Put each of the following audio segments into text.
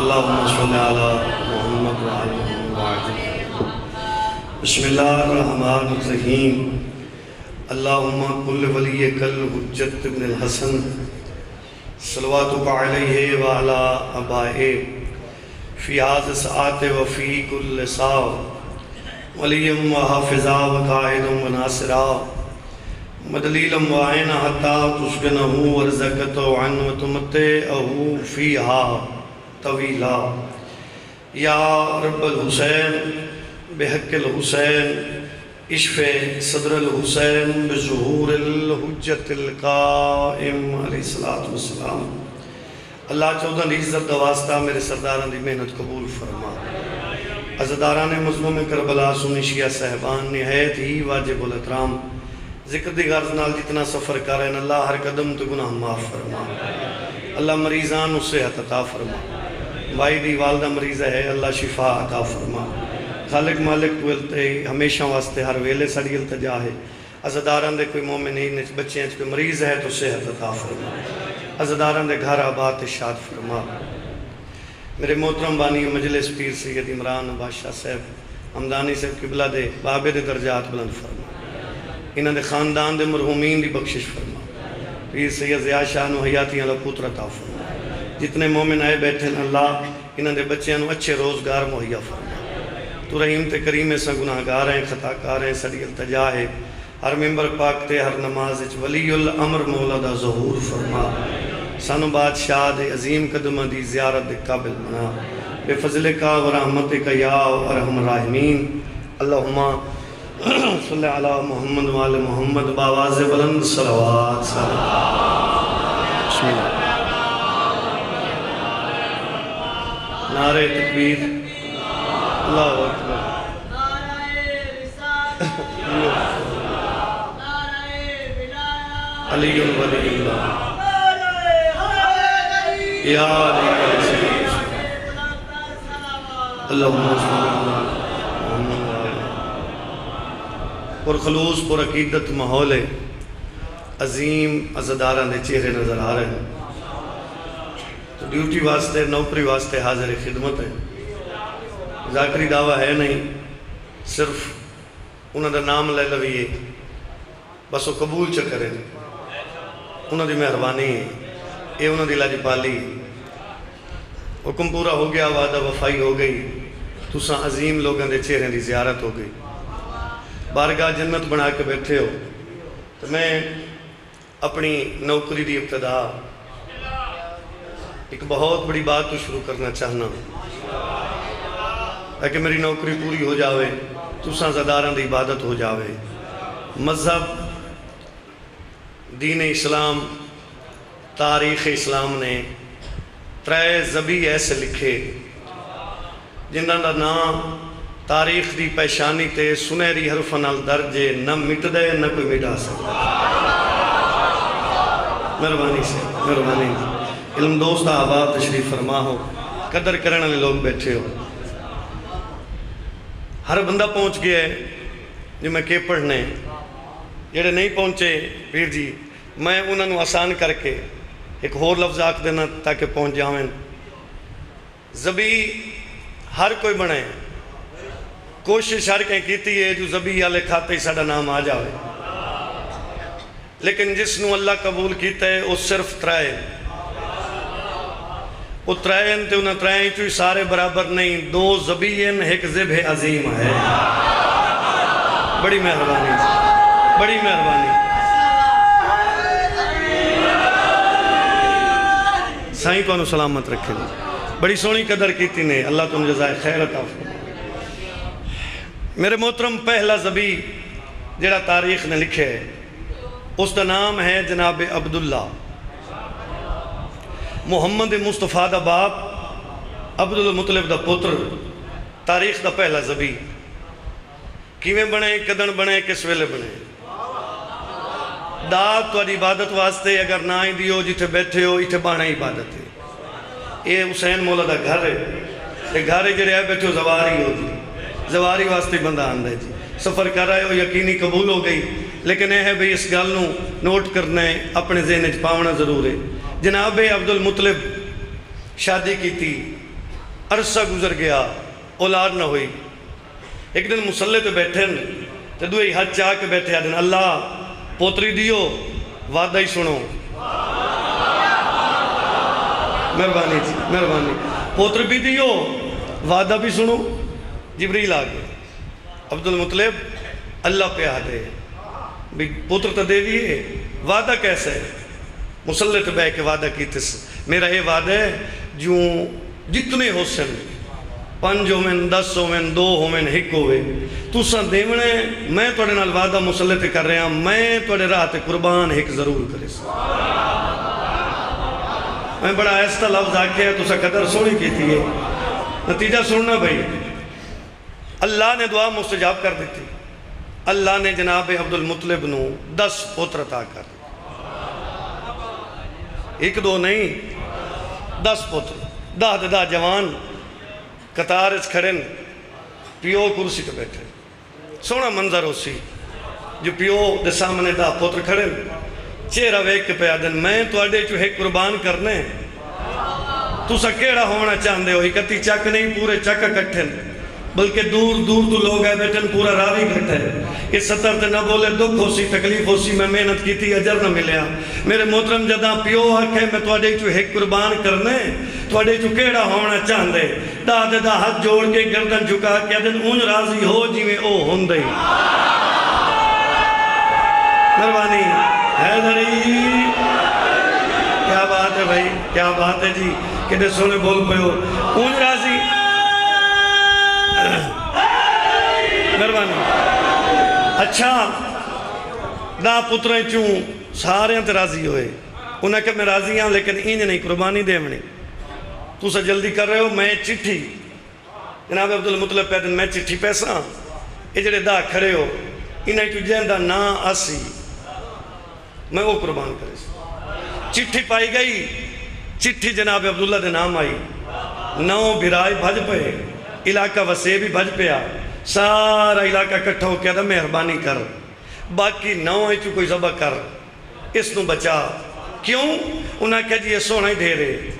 اللہم صلی علی محمد وعلی بسم اللہ الرحمن الرحیم اللہم کل ولی کل حجت ابن الحسن صلواتک علیہ وعلا ابائے فی آز ساعت وفی کل ساع ولیم و حافظا و قائدم و ناصرا مدلیلم و عین حتی تسکنہو ورزقتو عن و تمتعہو فیہا طویلا یا رب الحسین بحق الحسین اشف صدر الحسین بظہور الحجت القائم علیہ السلام۔ اللہ چودہ عزت دا واسطہ میرے سرداران دی محنت قبول فرما۔ عزداران مظلوم کربلا سنی شیعہ صاحبان نہایت ہی واجب الاحترام ذکر دی غرض نال جتنا سفر کر رہے ہیں اللہ ہر قدم تو گناہ معاف فرما۔ اللہ مریضان اس صحت عطا فرما۔ بھائی دی والدہ مریض ہے اللہ شفا عطا فرما۔ خالق مالک تو ہمیشہ واسطے ہر ویلے سڑی التجا ہے۔ عزداران دے کوئی مومنین بچے ہیں کوئی مریض ہے تو صحت عطا فرما۔ عزداران دے گھر آباد شاد فرما۔ میرے محترم بانی مجلس پیر سید عمران بادشاہ صاحب ہمدانی صاحب قبلہ دے بابے دے درجات بلند فرما۔ انہاں دے خاندان دے مرحومین دی بخشش فرما۔ پیر سید ضیاء شاہ نو حیاتی اللہ پوتر عطا فرما۔ جتنے مومن آئے بیٹھے ہیں اللہ انہاں دے بچیاں نو اچھے روزگار مہیا فرما۔ تو رحیم تے کریم سے گناہگار ہیں خطا کار ہیں سڑی التجا ہے۔ ہر ممبر پاک تے ہر نماز اچ ولی الامر مولا دا ظہور فرما۔ سانو بادشاہ دے عظیم قدمہ دی زیارت دے قابل بنا۔ بے فضل کا و رحمت کا یا ارحم الراحمین۔ اللہم صلی علی محمد وآل محمد باواز بلند صلوات بسم اللہ۔ نعرہ تکبیر اللہ اکبر علی ولی اللہ یا علی اللہم صلی اللہ پر خلوص پر عقیدت ماحول عظیم عزداران دے چہرے نظر آ رہے ہیں تو ڈیوٹی واسطے نوکری واسطے حاضر خدمت ہے۔ ذاکری دعویٰ ہے نہیں صرف انہوں دا نام لے لویے بس وہ قبول چکرے انہوں دی مہربانی ہے یہ انہوں دی لاجی پالی حکم پورا ہو گیا وعدہ وفائی ہو گئی تساں عظیم لوگوں دے چہرے دی زیارت ہو گئی بارگاہ جنت بنا کے بیٹھے ہو تو میں اپنی نوکری دی ابتدا ایک بہت بڑی بات تو شروع کرنا چاہنا تاکہ میری نوکری پوری ہو جاوے تساں زداران دی عبادت ہو جاوے۔ مذہب دین اسلام تاریخ اسلام نے ترے ذبی ایسے لکھے جنہاں دا نام تاریخ دی پیشانی تے سنہری حرفاں نال درجے نہ مٹ دے نہ کوئی مٹا سکتا۔ مہربانی سے مہربانی علم دوست احباب تشریف فرما ہو قدر کرنے والے لوگ بیٹھے ہو ہر بندہ پہنچ گیا ہے جو میں کے پڑھنے جڑے نہیں پہنچے پیر جی میں انہوں نے آسان کر کے ایک اور لفظ آکھ دینا تاکہ پہنچ جاویں۔ ذبی ہر کوئی بنے کوشش ہر کہیں کیتی ہے جو ذبی والے کھاتے ہی ساڈا نام آ جاوے لیکن جس نو اللہ قبول کیتا ہے وہ صرف ترائے وہ ترائیں تے انہاں ترائیں چوئی سارے برابر نہیں دو ذبیین ایک ذبح عظیم ہے۔ بڑی مہربانی بڑی مہربانی سائیں تو انہوں سلامت رکھے بڑی سونی قدر کیتی نے اللہ تو انہوں جزائے خیر عطا فرمائے۔ میرے محترم پہلا ذبی جڑا تاریخ نے لکھے اس دا نام ہے جناب عبداللہ محمد مصطفیٰ دا باپ عبدالمطلب دا پتر تاریخ دا پہلا ذبی کیویں بنے کدن بنے کس ویلے بنے داد تو عبادت واسطے اگر نہ ہی دیو جتھے بیٹھے ہو اتھے بانا عبادت ہے۔ یہ حسین مولا دا گھر ہے یہ گھر جڑے آئے بیٹھے ہو زواری ہو جی زواری واسطے بندہ آندہ ہے جی سفر کر رہے ہو یقینی قبول ہو گئی لیکن یہ ہے بھئی اس گل نو نوٹ کرنا ہے اپنے ذہن وچ پاونا ضرور ہے۔ جناب عبدالمطلب شادی کی تھی عرصہ گزر گیا، اولاد نہ ہوئی۔ ایک دن مسلح تے بیٹھے تے دوئی ہاتھ چاہ کے بیٹھے آدھن اللہ پوتری دیو وعدہ ہی سنو۔ مہربانی جی مہربانی، پوتر بھی دیو وعدہ بھی سنو۔ جبریل آگے عبدالمطلب اللہ پہ آدھے بھی پوتر تا دے دیئے، وعدہ کیسے ہے؟ مسلح تے بے کے وعدہ کیتے سے میرا یہ وعدہ ہے جو جتنے ہو سن 5 ہومن 10 ہومن 2 ہومن 1 ہوئے تُساں دیونے میں توڑے نال وعدہ مسلح تے کر رہے ہیں میں توڑے راہ تے قربان 1 ضرور کرے سا۔ میں بڑا ایسا لفظ آکھے ہے تُساں قدر سونی کی تھی ہے، نتیجہ سننا بھائی، اللہ نے دعا مستجاب کر دیتی۔ اللہ نے جناب عبدالمطلب نو 10 پوتر عطا کر، 1 2 نہیں 10 پوتر، 10 جوان قطار اچ کھڑن، پیو کرسی تے بیٹھے، سونا منظر ہو سی جو پیو دے سامنے 10 پوتر کھڑن، چہرہ ویک کے پیادن میں تو اڈے چو ایک قربان کرنے تو سا کیڑا ہونا چاندے ہو، اکتی چک نہیں پورے چک کٹھن، بلکہ دور دور تو لوگ آئے بیٹھن پورا راوی کٹھے، اس سطر تے نہ بولے دکھ ہو سی تکلیف ہو سی میں محنت کی تھی اجر نہ ملیا۔ میرے محترم جداں پیو آکھے میں تو اڈے چو ایک قربان کرنے تو اڈے چو کیڑا ہونا چاندے، دا ہاتھ جوڑ کے گردن جھکا کے دن اون راضی ہو جی میں او ہوندے۔ مہربانی حیدری، کیا بات ہے بھائی کیا بات ہے جی، کدے سونے بول پہ ہو اون راضی۔ مہربانی اچھا دا پتریں چوں سارے انت راضی ہوئے، انہیں کہ میں راضی ہوں لیکن انہیں نہیں قربانی دے منی، تو سا جلدی کر رہے ہو میں چٹھی جناب عبدالمطلب پیدن میں چٹھی پیسا یہ جڑے دا کھڑے ہو انہیں تو جہندہ نا آسی میں وہ قربان کرے سا۔ چٹھی پائی گئی، چٹھی جناب عبداللہ دے نام آئی، 9 بھرائی بھج پہ، علاقہ وسیع بھی بھج پیا، سارا علاقہ کٹھا ہو کیا تھا مہربانی کر باقی 9 ہے کوئی ذبح کر اس نو بچا۔ کیوں؟ انہاں کہا جی یہ سونا ہی دے رہے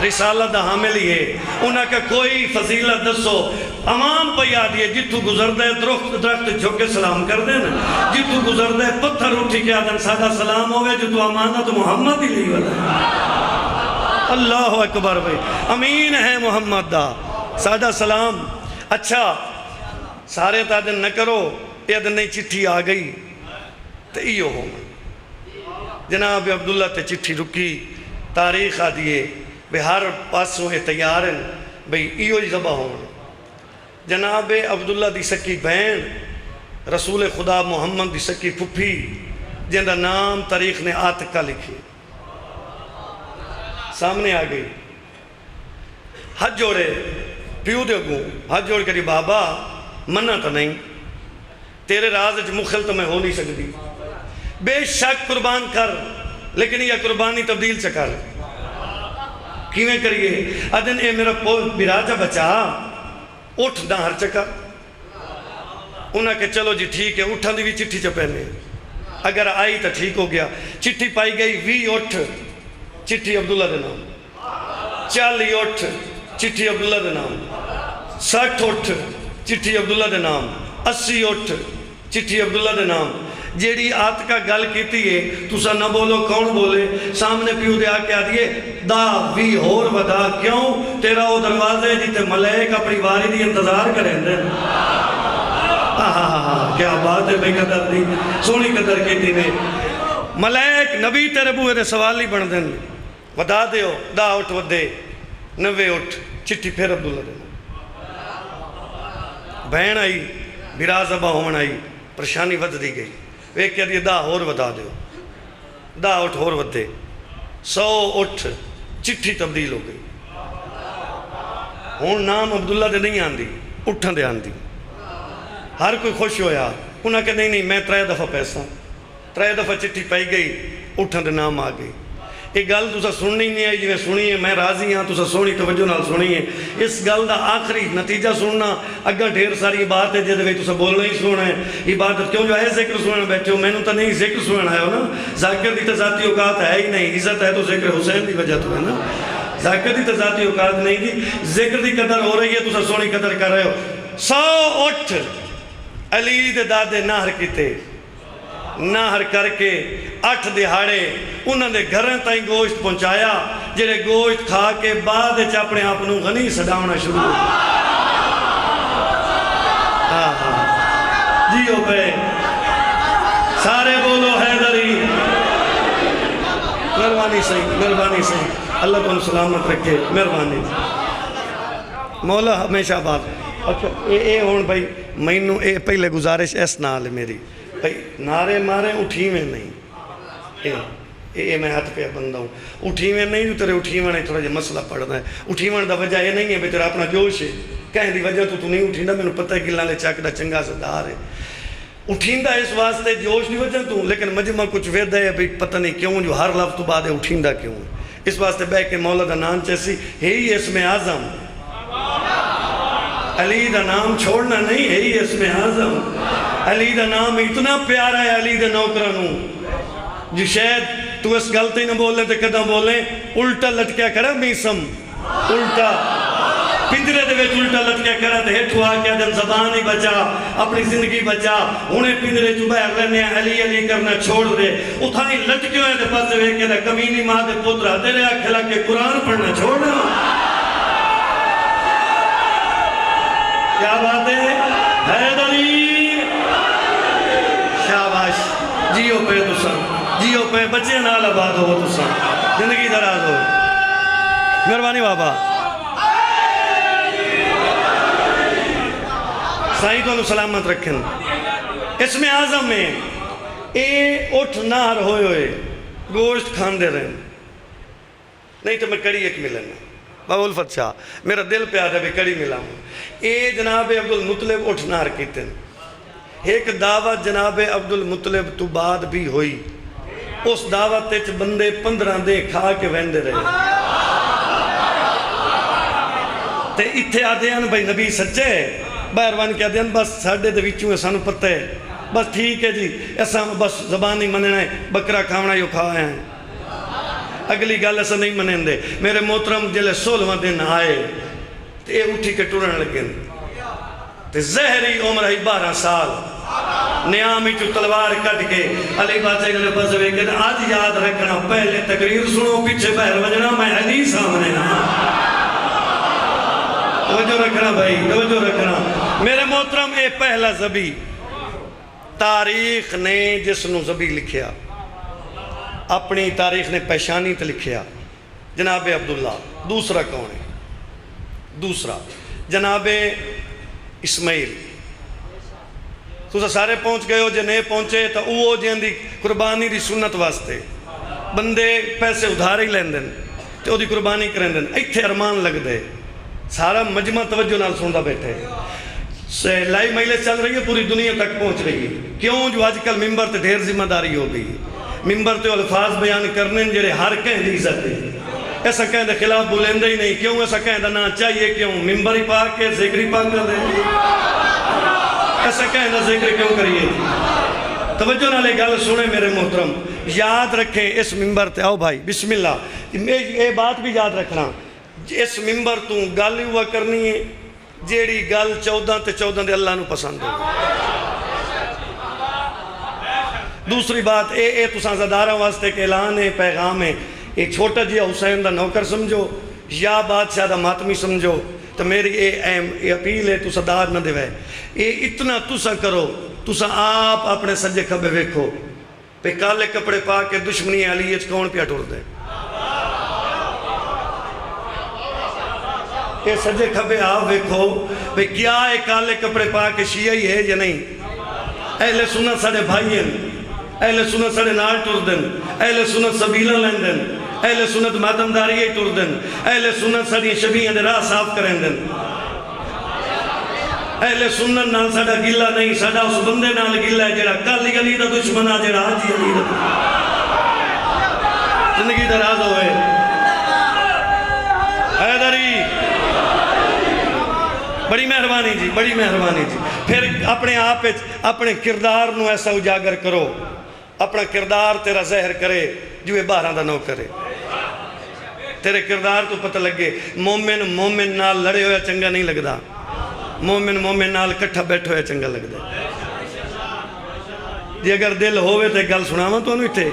رسالہ دا حامل ہی ہے، انہاں کہا کوئی فضیلت دسو، عوام پہ یاد یہ جتو گزر دے درخت جھوکے سلام کر دیں، جتو گزر دے پتھر اٹھی کے آدم سادہ سلام ہوئے جتو امانت محمد ہی لی والا۔ اللہ اکبر بھائی، امین ہے محمد دا سادہ سلام۔ اچھا سارے تا دن نہ کرو، یہ دن نہیں چٹھی آ گئی تو ایو ہوں جناب عبداللہ تے چٹھی رکی، تاریخ آ دیئے بے ہر پاسوں تیار ہیں بھئی ایو ہی ذبح ہوں۔ جناب عبداللہ دی سکی بہن رسول خدا محمد دی سکی پھپھی جندہ نام تاریخ نے آتکہ لکھی سامنے آ گئی، ہاتھ جوڑے پیو دے گوں ہاتھ جوڑ کری بابا منہ تو نہیں تیرے راز مخل تو میں ہو نہیں سکتی، بے شک قربان کر لیکن یہ قربانی تبدیل سے کر کیویں کریے؟ ادن اے میرا براجہ بچا اٹھ نہ ہر چکا، انہاں کہ چلو جی ٹھیک ہے اٹھا دی بھی چٹھی چپینے، اگر آئی تو ٹھیک ہو گیا۔ چٹھی پائی گئی 20 اٹھ چٹھی عبداللہ دے نام، 40 اٹھ چٹھی عبداللہ دے نام، 60 اٹھ چٹھی عبداللہ دے نام، 80 اٹھ چٹھی عبداللہ دے نام۔ جیڑی آت کا گل کیتی ہے تُسا نہ بولو کون بولے، سامنے پیو دے آکے آدھئے دا بھی اور ودا کیوں تیرا وہ دروازے جیتے ملیک اپنی واری دی انتظار کریں دیں۔ کیا بات ہے بے قدر دی سونی قدر کیتی نے، ملیک نبی تیرے بوئے دے سوالی بن دیں ودا دے ہو، دا اٹھ ودے 90 اٹھ چٹھی پھر عبداللہ دے بہن آئی برا زبا ہومن آئی پریشانی ود دی گئی، ایک کہہ دیئے دا اور ودا دے ہو، دا اٹھ اور ودے 100 اٹھ چٹھی تبدیل ہو گئی، ہون نام عبداللہ دے نہیں آن دی اٹھن دے آن دی، ہر کوئی خوش ہویا، انہاں کہ نہیں میں 3 دفعہ پیسہ 3 دفعہ چٹھی پائی گئی اٹھن دے نام آ گئی۔ ایک گل تُسا سننی نہیں آئی جی سنی ہے میں راضی ہاں تُسا سونی توجہ نال سنی ہے، اس گل دا آخری نتیجہ سننا اگر ڈھیر ساری بات ہے جیدے تُسا بولنا ہی سونا ہے عبادت کیوں جو ہے ذکر سننا بیٹھے ہو میں نے تو نہیں ذکر سننا ہے نا، ذاکر دی تو ذاتی اوقات ہے ہی نہیں، عزت ہے تو ذکر حسین دی وجہ تو ہے نا، ذاکر دی تو ذاتی اوقات نہیں دی، ذکر دی قدر ہو رہی ہے، تو سونی قدر کر رہے ہو۔ 100 اٹھ علی دے دادے نہر کیتے، نہر کر کے 8 دہاڑے انہوں نے گھریں تائیں گوشت پہنچایا، جڑے گوشت کھا کے بعد اپنے آپ نو غنی سڈاونا شروع ہو۔ جی ہو پہ سارے بولو حیدری، مہربانی صحیح، اللہ کو سلامت رکھے، مہربانی مولا ہمیشہ بات۔ اچھا اے ہون بھائی مینوں اے پہلے گزارش اس نال ہے میری بھائی، نعرے مارے اٹھی میں نہیں، اے میں ہاتھ پہ بندہ ہوں، اٹھی میں نہیں، تیرے اٹھی میں نہیں تھوڑا جا مسئلہ پڑھنا ہے۔ اٹھی میں دا وجہ یہ نہیں ہے بھائی تیرا اپنا جوش ہے، کہیں دی وجہ تو نہیں اٹھی نہ، میں نے پتہ ہے گلہ لے چاکڑا چنگا صدار ہے، اٹھیندہ اس واسطے جوش نہیں وجہ تو، لیکن مجمع کچھ وید ہے بھائی پتہ نہیں کیوں جو ہر لفظ تو بعد ہے اٹھیندہ کیوں ہے، اس واسطے بے کے مولا دا نام چیسی ہے ہی اسم اعظم، علی دا نام چھوڑنا نہیں ہے ہی اسم اعظم، علی دا نام اتنا پیارا ہے علی دا نوکرانوں، جو شاید تو اس غلطی نہ بولے تو کدھا بولیں الٹا لٹکیا کرا میسم، الٹا پندرے دے ویچ الٹا لٹکیا کرا تو ہیٹھو آکیا دن زبان ہی بچا، اپنی زندگی بچا، انہیں پندرے جو بہر لینے علی علی کرنا چھوڑ دے، اتھائی لٹکیوں ہے دے پاس دے ویکے دے کمینی ماں دے پترہ تیرے آکھلا کے قرآن پڑھنا چھوڑنا۔ کیا بات ہے؟ حیدری شاباش، جیو پہ تسان، جیو پہ بچے نال آباد ہو تسان، زندگی دراز ہو، مہربانی بابا۔ سائیں تو انہوں سلامت رکھیں۔ اسم اعظم میں اے اٹھ نہر ہوئے ہوئے گوشت کھان دے رہے نہیں تو میں کڑی ایک ملنا بابا الفت شاہ، میرا دل پہ آتا ہے بھی کڑی ملا ہوں۔ اے جناب عبدالمطلب اٹھ نہر کیتے ہیں، ایک دعوت جناب عبدالمطلب تو بعد بھی ہوئی، اس دعوت تیچ بندے 15 دے کھا کے ویندے رہے، تے اتھے آدھے ہیں بھائی نبی سچے بہروان کیا دیں بس ساڑھے دے ویچوں ایسانو پتہ ہے، بس ٹھیک ہے جی ایسا بس زبان نہیں مننا ہے، بکرا کھاونا یو کھایا ہیں، اگلی گال ایسا نہیں منیں دے۔ میرے محترم جلے 16واں دن آئے تے اے اٹھی کے ٹورن لگیں تے زہری عمر ہے 12 سال، نیامی چو تلوار کٹ کے علی بادشاہ کے پاس ہوئے کہ آج یاد رکھنا پہلے تقریر سنو پیچھے بہر وجنا میں علی سامنے نہ، توجہ رکھنا بھائی، توجہ رکھنا میرے محترم۔ اے پہلا زبی تاریخ نے جس نو زبی لکھیا، اپنی تاریخ نے پیشانی تے لکھیا جناب عبداللہ۔ دوسرا کون ہے؟ دوسرا جناب اسماعیل۔ تو سارے پہنچ گئے ہو جے نہیں پہنچے تو وہ جن دی قربانی دی سنت واسطے بندے پیسے ادھار ہی لین دن تو دی قربانی کریں دن، ایتھے ارمان لگ دے، سارا مجمع توجہ نال سندا بیٹھے، لائی مہیلے چل رہی ہے، پوری دنیا تک پہنچ رہی ہے۔ کیوں؟ جو آج کل ممبر تے ڈھیر ذمہ داری ہو گئی، ممبر تے الفاظ بیان کرنے جڑے ہر کہیں دی عزت ہے، ایسا کہیں دے خلاف بولیں دے ہی نہیں، کیوں ایسا کہیں دے نہ چاہیے، کیوں ممبر ہی پاک ہے ذکر ہی پاک کر دے، ایسا کہیں دے ذکر کیوں کریے؟ توجہ نہ لے گل سنے میرے محترم، یاد رکھیں اس ممبر تے آؤ بھائی بسم اللہ، یہ بات بھی یاد رکھنا، اس ممبر تو گل ہوا کرنی ہے جیڑی گل 14 تے 14 دے اللہ نو پسند ہو۔ دوسری بات اے تساں زدارہ واسطے کے اعلان ہے، پیغام ہے، اے چھوٹا جی حسین دا نوکر سمجھو یا بادشاہ دا ماتمی سمجھو، تو میری اے اپیل ہے تساں دار نہ دے وے، اے اتنا تساں کرو، تساں آپ اپنے سجے کھبے ویکھو پہ کالے کپڑے پا کے دشمنی علی اچ کون پیا ٹور دے، اے سجے کھبے آپ ویکھو پہ کیا اے کالے کپڑے پا کے شیعی ہے یا نہیں؟ اہل سنت ساڑے بھائی ہیں، اہل سنت ساڑے نال ٹور دن، اہل سنت سبیلہ لین دن، اہل سنت ماتمداری ٹور دن، اہل سنت ساڑی شبیہ دے راہ صاف کریں دن، اہل سنت نال ساڑا گلہ نہیں، ساڑا اس بندے نال گلہ ہے جڑا کالی علی دا دشمنہ جڑا حاجی علی دا زندگی دراز ہوئے۔ حیدری بڑی مہربانی جی، بڑی مہربانی جی، پھر اپنے آپ اپنے کردار نو ایسا اجاگر کرو، اپنا کردار تیرا ظاہر کرے جو یہ 12 دا نو کرے، تیرے کردار تو پتہ لگے مومن مومن نال لڑے ہویا چنگا نہیں لگدا مومن مومن نال کٹھا بیٹھے ہویا چنگا لگدا جی اگر دل ہوئے تو گل سناواں تو انہوں تھے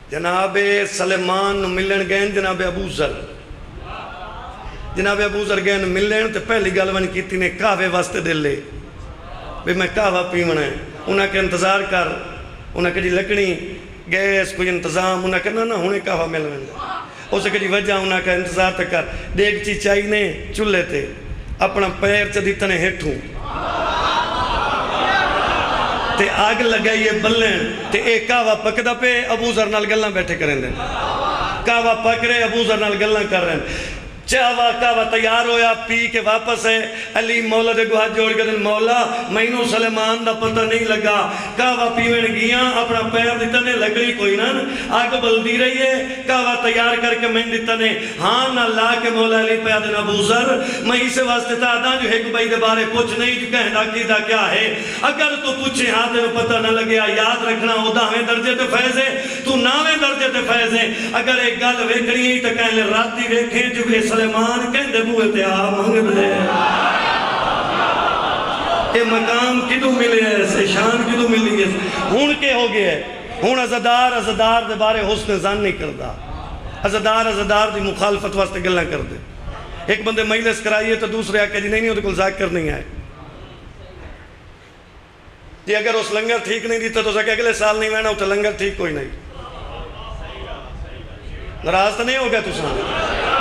جناب سلیمان ملن گئے جناب ابو ذر گئے ملن تو پہلی گل ون کیتی نے کعوے واسطے دل لے بھی میں کعوہ پیونا ہے انہاں کے انتظار کر انہاں کے جی لکڑی گیس کوئی انتظام انہاں کہنا نا ہونے کعوہ مل رہا اسے کہ جی وجہ انہاں کا انتظار تک کر دیکھ چی چاہی نے چلے تھے اپنا پیر چا دیتا نے ہٹھوں تے آگ لگائیے بلن تے ایک کعوہ پکدا پہ ابو ذر نال گلاں بیٹھے کریں دیں کعوہ پک رہے ابو ذر نال گلاں کر رہے ہیں کعوہ تیار ہویا پی کے واپس ہے علی مولا دے گوہات جوڑ کے دن مولا مینوں سلیمان دا پتہ نہیں لگا کعوہ پیوین گیاں اپنا پیر دیتا نے لگڑی کوئی نا آگ بلدی رہی ہے کعوہ تیار کر کے میں دیتا نے ہاں نہ لا کے مولا علی پہ آدھنا ابو ذر میں اسے واسطے تا آدھا جو ایک بھائی دے بارے پوچھ نہیں جو کہنا کیدہ کیا ہے اگر تو پوچھے ہاتھ میں پتہ نہ لگیا یاد رکھنا ہو داویں درجے تے فیض ہے تو ناویں درجے تے فیض ہے اگر ایک گل ویکھنی ہے تو کہنے رات دی ویکھیں جو سلیمان کہندے موے تے آ منگ دے اے مقام کدو ملے ہے اسے شان کدو ملی ہے ہون کے ہو گئے ہون ازدار دے بارے حسن زن نہیں کردہ ازدار دی مخالفت واسطے گلنا کر دے ایک بندے مجلس کرائیے تو دوسرے آکے جی نہیں ہوتے کل ذاکر نہیں آئے جی اگر اس لنگر ٹھیک نہیں دیتا تو سکے اگلے سال نہیں وینا ہوتا لنگر ٹھیک کوئی نہیں نراز تو نہیں ہو گیا تو سامنے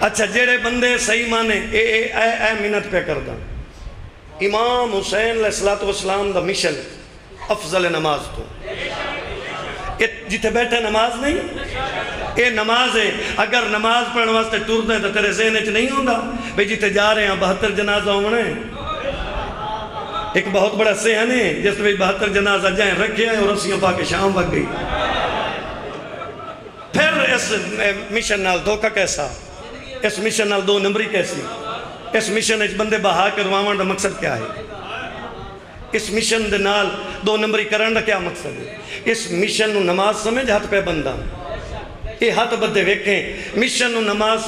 اچھا جیڑے بندے صحیح مانے اے منت پہ کردہ امام حسین علیہ السلام دا مشن افضل نماز تو جتے بیٹھے نماز نہیں اے نماز ہے اگر نماز پڑھنے واسطے ٹور دیں تو تیرے ذہن چ نہیں ہوندہ بھئی جتے جا رہے ہیں 72 جنازہ ہونے ایک بہت بڑا سہن ہے جس میں 72 جنازہ جائیں رکھے ہیں اور رسیاں پا کے شام وقت گئی پھر اس مشن نال دھوکہ کیسا اس مشن نال 2 نمبری کیسی اس مشن اچ بندے بہا کے روان دا مقصد کیا ہے اس مشن دے نال 2 نمبری کرن دا کیا مقصد ہے اس مشن نو نماز سمجھ ہاتھ پہ بندہ یہ ہاتھ بدے ویکھیں مشن نو نماز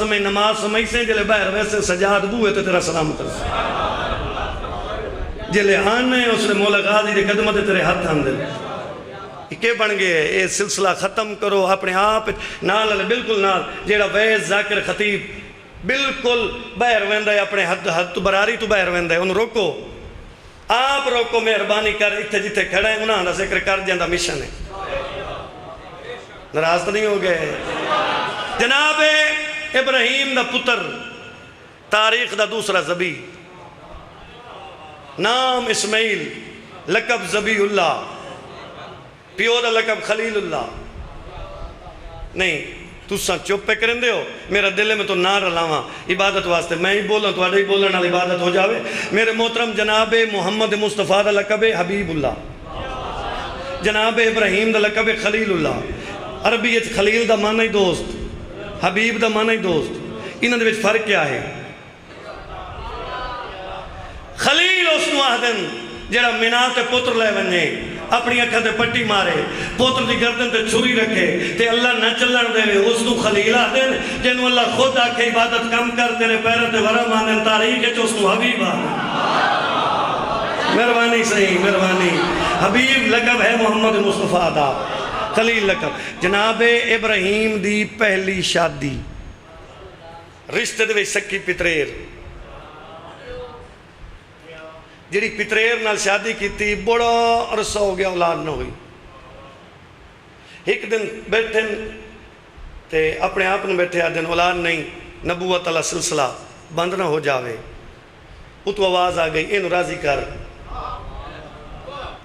سمجھ سے جلے باہر ویسے سجاد بوئے تو تیرا سلامت رسے جلے آنے اس نے مولا غازی دے قدمہ دے تیرے ہاتھ آن دے کہ بن گئے یہ سلسلہ ختم کرو اپنے آپ نال علی بالکل نال جیڑا ویز ذاکر خطیب بالکل باہر ویندہ ہے اپنے حد تو براری تو باہر ویندہ ہے انہوں روکو آپ روکو مہربانی کر اتھے جتے کھڑے ہیں انہاں دا ذکر کر جاندہ مشن ہے نراز تو نہیں ہو گئے جناب ابراہیم دا پتر تاریخ دا دوسرا زبی نام اسماعیل لقب زبی اللہ پیو دا لقب خلیل اللہ نہیں تو ساں چوپ پہ کریں دے ہو میرا دلے میں تو نہ رلاواں عبادت واسطے میں ہی بولاں تو آڑے ہی بولنے والی عبادت ہو جاوے میرے محترم جناب محمد مصطفیٰ دا لقب حبیب اللہ جناب ابراہیم دا لقب خلیل اللہ عربی خلیل دا معنی دوست حبیب دا معنی دوست انہوں نے فرق کیا ہے خلیل اس نو آدن جڑا منات پتر لے ونجے اپنی اکھا تے پٹی مارے پتر دی گردن تے چھری رکھے تے اللہ نہ چلن دے اس نو خلیل آدن جنو اللہ خود آکھے عبادت کم کر تیرے پیرت ورم آدن تاریخ ہے جو اس نو حبیب آدن مہربانی صحیح مہربانی حبیب لقب ہے محمد مصطفیٰ دا خلیل لقب جناب ابراہیم دی پہلی شادی رشتے دے سکی پتریر جڑی پتریر نال شادی کی تھی بڑا عرصہ ہو گیا اولاد نہ ہوئی ایک دن بیٹھیں تے اپنے آپ نے بیٹھے آدھن اولاد نہیں نبوت اللہ سلسلہ بند نہ ہو جاوے اتو آواز آ گئی اینو راضی کر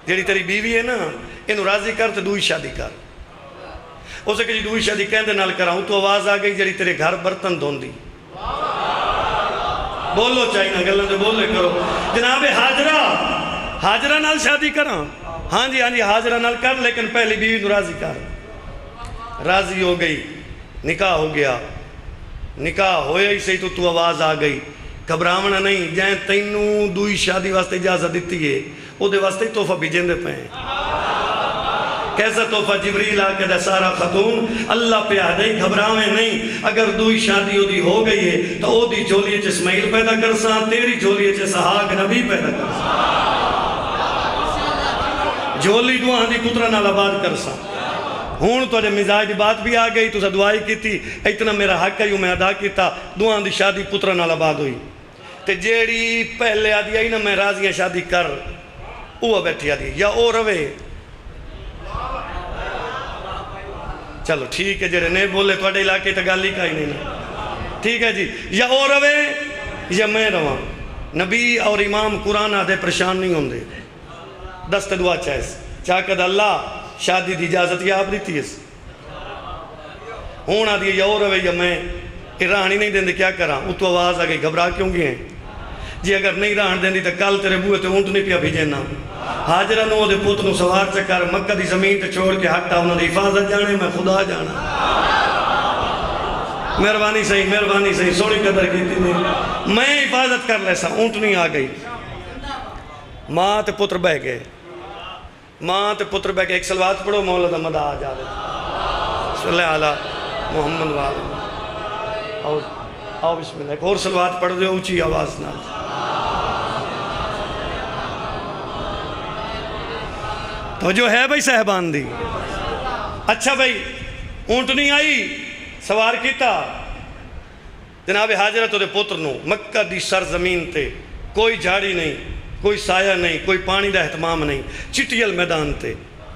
جڑی تیری بیوی ہے نا اینو راضی کر تے دوئی شادی کر اسے کہ جی دوئی شادی کہندے نال کراؤں تو آواز آ گئی جڑی تیرے گھر برتن دھون دی بولو چاہیے گلن دے بولے کرو جناب حاجرہ نال شادی کراں ہاں جی حاجرہ نال کر لیکن پہلی بیوی نو راضی کر راضی ہو گئی نکاح ہو گیا نکاح ہویا ہی صحیح تو آواز آ گئی گھبراونا نہیں جائیں تینوں دوئی شادی واسطے اجازت دیتی ہے او دے واسطے تحفہ بھیجیں دے پہیں کیسا تحفہ جبریل آ کے دے سارا خاتون اللہ پہ آ دے گھبراویں نہیں، اگر دوئی شادی دی ہو گئی ہے تو او دی جھولی چ اسماعیل پیدا کرساں، تیری جھولی چ اسحاق نبی پیدا کرساں، جھولی دعا دی پترا نال آباد کرساں۔ ہون تو مزاج دی بات بھی آ گئی، تو دعائی کی تھی، اتنا میرا حق ہے میں ادا کیتا، دعا دی شادی پترا نال آباد ہوئی۔ تے جیڑی پہلے آدھی آئی نا میں راضی شادی کر، وہ بیٹھی آدھی یا او روے، چلو ٹھیک ہے جڑے نہیں بولے تھوڑے علاقے تے گل ہی کہیں نہیں نا، ٹھیک ہے جی، یا او روے یا میں رواں۔ نبی اور امام قرآن آدھے پریشان نہیں ہوندے، دست دعا چاہیس چاکد اللہ شادی دی اجازت یا آپ دیتی ہے، ہون آدھی یا او روے یا میں، رہانی نہیں دیندے کیا کراں، وہ تو آواز آگئی گھبرا کیوں گئے ہیں جی، اگر نہیں رہن دیندی تو کل تیرے بوئے تے اونٹ نہیں پیا بھیجینا، حاجرہ نو دے پوت نو سوار چکر مکہ دی زمین تے چھوڑ کے حق تا انہوں نے حفاظت جانے، میں خدا جانا۔ مہربانی صحیح سوڑی قدر کی تھی میں حفاظت کر لیسا، اونٹ نہیں آ گئی، ماں تے پتر بہ گئے، ایک سلوات پڑھو مولا دا مدہ آ جا رہے صلی اللہ علیہ محمد وآلہ، آؤ بسم اللہ، ایک اور سلوات پڑھ دے اونچی آواز نہ، تو جو ہے بھائی صاحبان دی، اچھا بھائی اونٹ نہیں آئی، سوار کیتا، جناب حاجرہ تو دے پتر نو مکہ دی سرزمین تے کوئی جھاڑی نہیں، کوئی سایہ نہیں، کوئی پانی دا اہتمام نہیں، چٹیل میدان تے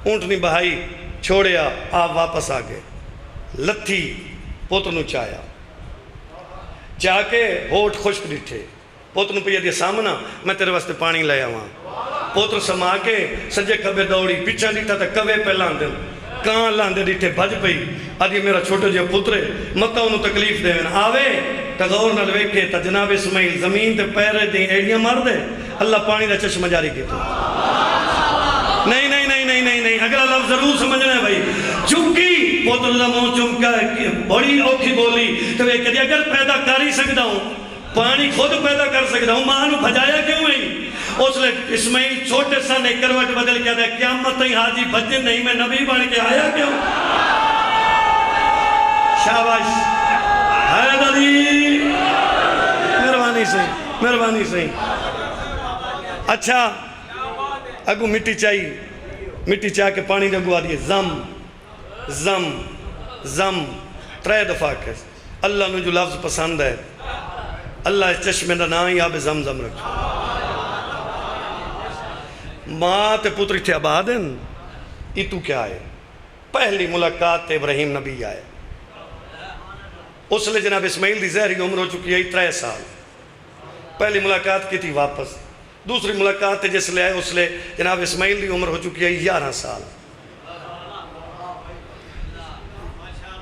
اونٹ نہیں بہائی، چھوڑیا، آپ واپس آگئے، لتھی پتر نو چاہیا، چاہ کے ہوٹ خشک ڈٹھے، پتر نو پہ یہ سامنا میں تیرے واسطے پانی لے آواں، پتر سما کے سجے کبے دوڑی، پیچھا ڈٹھا تا کبے پہ لاندے، کان لاندے ڈٹھے بھج پئی، آدھی میرا چھوٹے جے پترے متا انہوں تکلیف دے آوے تا غور نہ لوے تا جناب اسماعیل زمین تے پیرے دیں ایڑیاں مار دے، اللہ پانی دا چشمہ جاری کیتا، نہیں اگلا لفظ ضرور سمجھنا ہے بھائی، چونکی پوتر دا منہ چمکا بڑی اوکھی بولی تو ایک کہتے اگر پیدا کر ہی سکتا ہوں پانی خود پیدا کر سکتا ہوں، ماں نو بھجایا کیوں نہیں؟ اس لئے اسماعیل چھوٹے سا نے کروٹ بدل کیا تھا، قیامت تھی حاجی بجنے نہیں میں نبی بن کے آیا کیوں؟ شاباش حید علی، مہربانی سے اچھا اگو مٹی چاہیے، مٹی چاہ کے پانی دے گوا دیئے، زم 3 دفعہ کے اللہ نے جو لفظ پسند ہے، اللہ اس چشمے دا نام ہی آب زمزم رکھو، ماں تے پتر تھے آباد ہیں، یہ تو کیا ہے؟ پہلی ملاقات ابراہیم نبی آئے، اس لئے جناب اسماعیل دی زہری عمر ہو چکی ہے 3 سال، پہلی ملاقات کی تھی واپس، دوسری ملاقات جس لئے آئے اس لئے جناب اسماعیل دی عمر ہو چکی ہے 11 سال،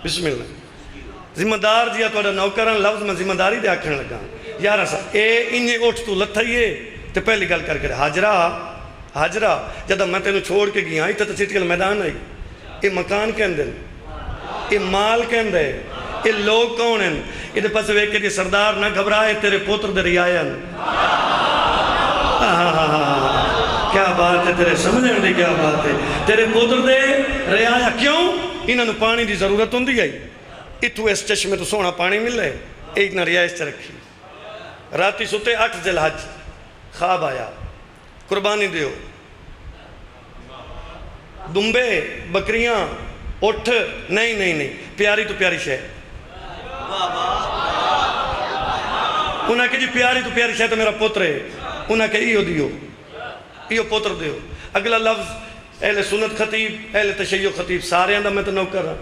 بسم اللہ، ذمہ دار جیا تو نوکران لفظ میں ذمہ داری دے آکھنے لگا 11 سال، انہیں اٹھ تو لتھائیے تو پہلی گل کر حاجرہ جدہ میں تینوں چھوڑ کے گیا تو چٹکل میدان آئی، یہ مکان کے اندر، یہ مال کے اندر، یہ لوگ کون ہیں، یہ دے پاس ویک کے سردار نہ گھبرائے تیرے پوتر دے ریایا، کیا بات ہے تیرے سمجھیں دی کیا بات ہے، تیرے پوتر دے ریایا کیوں؟ انہوں نے پانی دی ضرورت ہوں دی آئی، اتو اس چشمے تو سونا پانی مل رہے، ایک نہ ریائش چا رکھی، راتی سوتے 8 ذی الحج، خواب آیا، قربانی دیو، دمبے بکریاں اٹھ نہیں پیاری تو پیاری شے، انہاں کہ جی پیاری تو پیاری شے تو میرا پتر ہے، انہاں کہ ایو پتر دیو، اگلا لفظ اہل سنت خطیب اہل تشیع خطیب سارے اندھا میں تو نوکر رہا،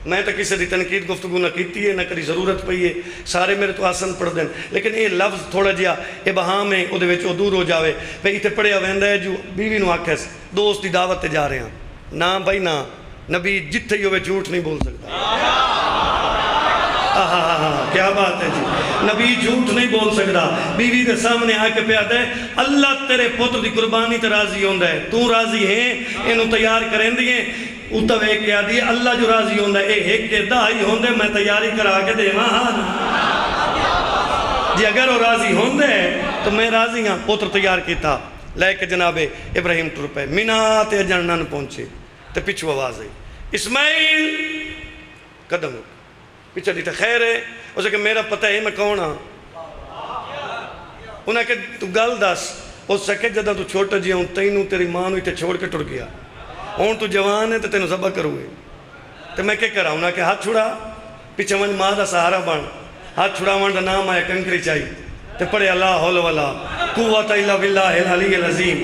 میں تو کسی دی تنقید گفتگو نہ کیتی ہے نہ کری ضرورت پئی ہے، سارے میرے تو آسن پڑھ دیں، لیکن یہ لفظ تھوڑا جیا ابہام ہے، او دے وچ او دور ہو جاوے، بھئی تے پڑھیا ویندا ہے جو بیوی نو آکھس دوست دی دعوت تے جا رہے ہیں، نا بھائی نا، نبی جتھے ہی ہوئے جھوٹ نہیں بول سکتا، کیا بات ہے جی، نبی جھوٹ نہیں بول سکتا، بیوی دے سامنے آ کے پیادا ہے اللہ تیرے پتر دی قربانی تے راضی ہوندا ہے، تو راضی ہیں انہوں تیار کریں دیئے، اوتا وے کیا دیئے اللہ جو راضی ہوندا ہے، ایک کے دائی ہوندے میں تیاری کرا کے دے وہاں جی، اگر وہ راضی ہوندے تو میں راضی ہاں، پتر تیار کیتا لے کے جناب ابراہیم ٹر پہ مینا تے جنن پہنچے، تے پچھو آواز آئی اسماعیل قدم پیچھے دیتا خیر ہے اسے کہ میرا پتہ ہے میں کون ہاں انہیں کہ تو گل دس اس سے کہ جدہ تو چھوٹا جی ہوں تینوں تیری ماں نو تے چھوڑ کے ٹر گیا ہوں تو جوان ہے تے تینوں ذبح کروئے تے میں کیا کرا انہیں کہ ہاتھ چھڑا پیچھے من ماں دا سہارا بن ہاتھ چھڑا من دا نام آیا کنکری چاہی تے پڑھے اللہ حول والا قوت الا باللہ العلی العظیم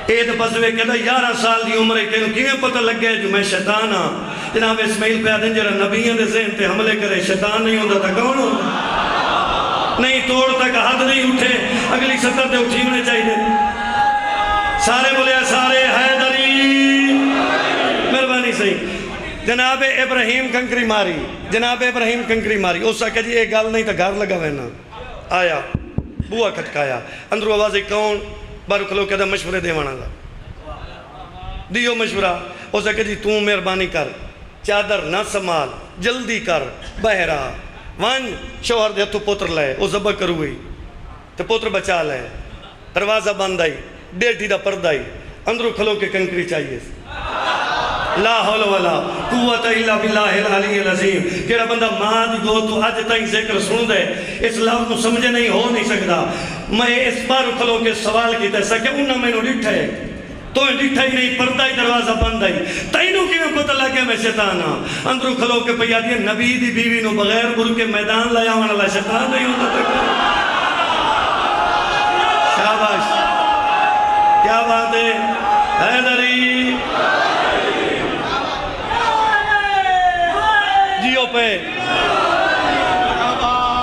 اید بزوے کہتا 11 سال دی عمر ہے تینوں کیویں پتہ لگ گیا جو میں شیطان ہاں جناب اسماعیل پہ آدھیں جرہ نبیوں دے ذہن تے حملے کرے شیطان نہیں ہوندہ تھا کون ہوندہ نہیں توڑ تک حد نہیں اٹھے اگلی سطر تے اٹھی ہونے چاہیے سارے بولے سارے حیدری مہربانی صحیح جناب ابراہیم کنکری ماری جناب ابراہیم کنکری ماری اس سے کہ جی ایک گال نہیں تا گھر لگا وینا آیا بوا کھٹکایا اندرو آوازی کون بارو کھلو کہتا مشورے دیوانا دا دیو مشورہ اسے کہ جی توں مہربانی کر چادر نہ سمال جلدی کر بہرا وان شوہر دے تو پوتر لائے وہ ذبح کروئی تو پوتر بچا لائے دروازہ بند آئی ڈیٹی دا پرد آئی اندرو کھلو کے کنکری چاہیے لا حول ولا قوت الا باللہ العلی العظیم کیڑا بندہ ماں دی گو تو آج تائیں ذکر سن دے اس لفظ کو سمجھے نہیں ہو نہیں سکتا میں اس بار کھلو کے سوال کی تیسا کہ انہوں میں نو ڈٹھا ہے تو ڈٹھا ہی نہیں پردہ ہی دروازہ بند آئی تینوں کی میں پتہ لگے میں شیطان ہاں اندرو کھلو کے پہ یادی نبی دی بیوی نو بغیر بر کے میدان لایا وانا اللہ شیطان نہیں ہوتا تک شاباش کیا بات ہے حیدری جیو پہ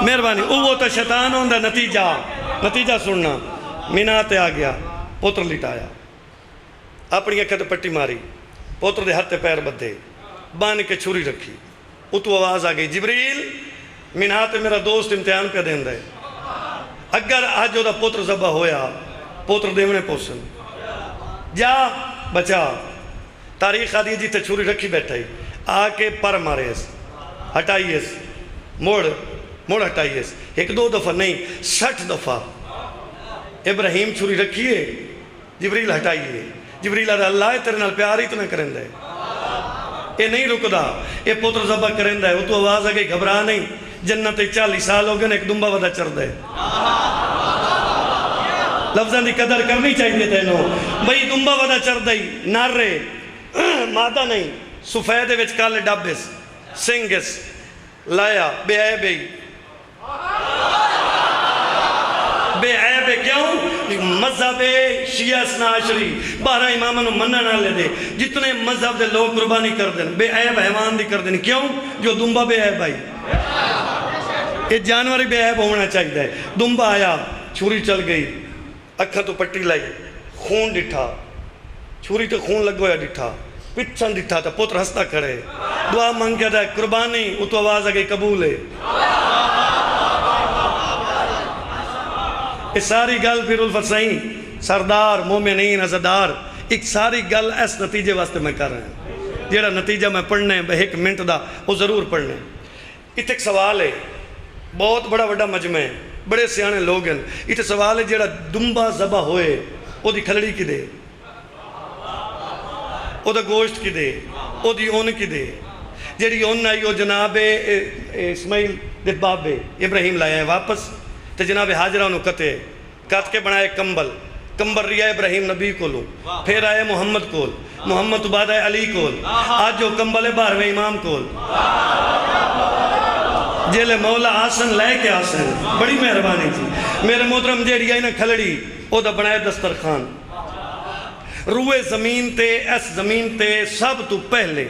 مہربانی وہ تو شیطان ہوندہ نتیجہ سننا میناتے آ گیا پوتر لٹایا اپنی اکھت پٹی ماری پوتر دے ہاتھ پیر بدھے بان کے چھری رکھی اتو آواز آ گئی جبریل میناتے میرا دوست امتحان پہ دین دے اگر آج جو دا پوتر ذبح ہویا پوتر دیونے پوسن جا بچا تاریخ آدھی جی تے چھری رکھی بیٹھائی آ کے پر مارے اس ہٹائیس موڑ ہٹائیس ایک دو دفعہ نہیں 60 دفعہ ابراہیم چھری رکھیے جبریل ہٹائیے جبریل اللہ تیرے نال پیار ہی تو نہ کریں دے یہ نہیں رکدا یہ پوتر ذبح کریں دے وہ تو آواز آگئی گھبرا نہیں جنت 40 سال ہو گئے ایک دنبا ودا چڑھ دے لفظاں دی قدر کرنی چاہیے تینوں بھئی دنبا ودا چڑھ دائی نارے مادہ نہیں سفید وچ کالے ڈابس سنگس لایا بے عیب بے عیب کیوں مذہب شیعہ اثنا عشری 12 اماموں منع نہ لے دے جتنے مذہب دے لوگ قربانی کر دیں بے عیب حیوان دی کر دیں کیوں جو دنبا بے عیب آئی یہ جانوری بے عیب ہونا چاہیے دنبا آیا چھوری چل گئی اکھا تو پٹی لائی خون ڈٹھا چھوری تو خون لگ گیا ڈٹھا پچھن ڈٹھا تھا پوتر ہستا کھڑے دعا مانگ کیا تھا قربانی وہ تو آواز آگئی قبول ہے یہ ساری گل پھر الفسائیں سردار مومنین عزدار ایک ساری گل اس نتیجے واسطے میں کر رہے ہیں جیڑا نتیجہ میں پڑھنے بے ایک منٹ دا وہ ضرور پڑھنے اتنے ایک سوال ہے بہت بڑا بڑا مجمع ہے بڑے سیانے لوگ ہیں اتنے سوال ہے جیڑا دنبا ذبح ہوئے وہ دی کھلڑی کی دے وہ دا گوشت کی دے وہ دی اون کی دے جیڑی اون آئی وہ جناب اسماعیل دے بابے ابراہیم لائے ہیں واپس تو جناب حاجرہ انہوں کت کے بنائے کمبل ریا ابراہیم نبی کو لوں پھر آئے محمد بعد آئے علی کول آج جو کمبل ہے 12ویں امام کول جیلے مولا آسن لائے کے آسن بڑی مہربانی تھی میرے محترم جیڑی آئی نا کھلڑی او دا بنائے دسترخوان روئے زمین تے اس زمین تے سب تو پہلے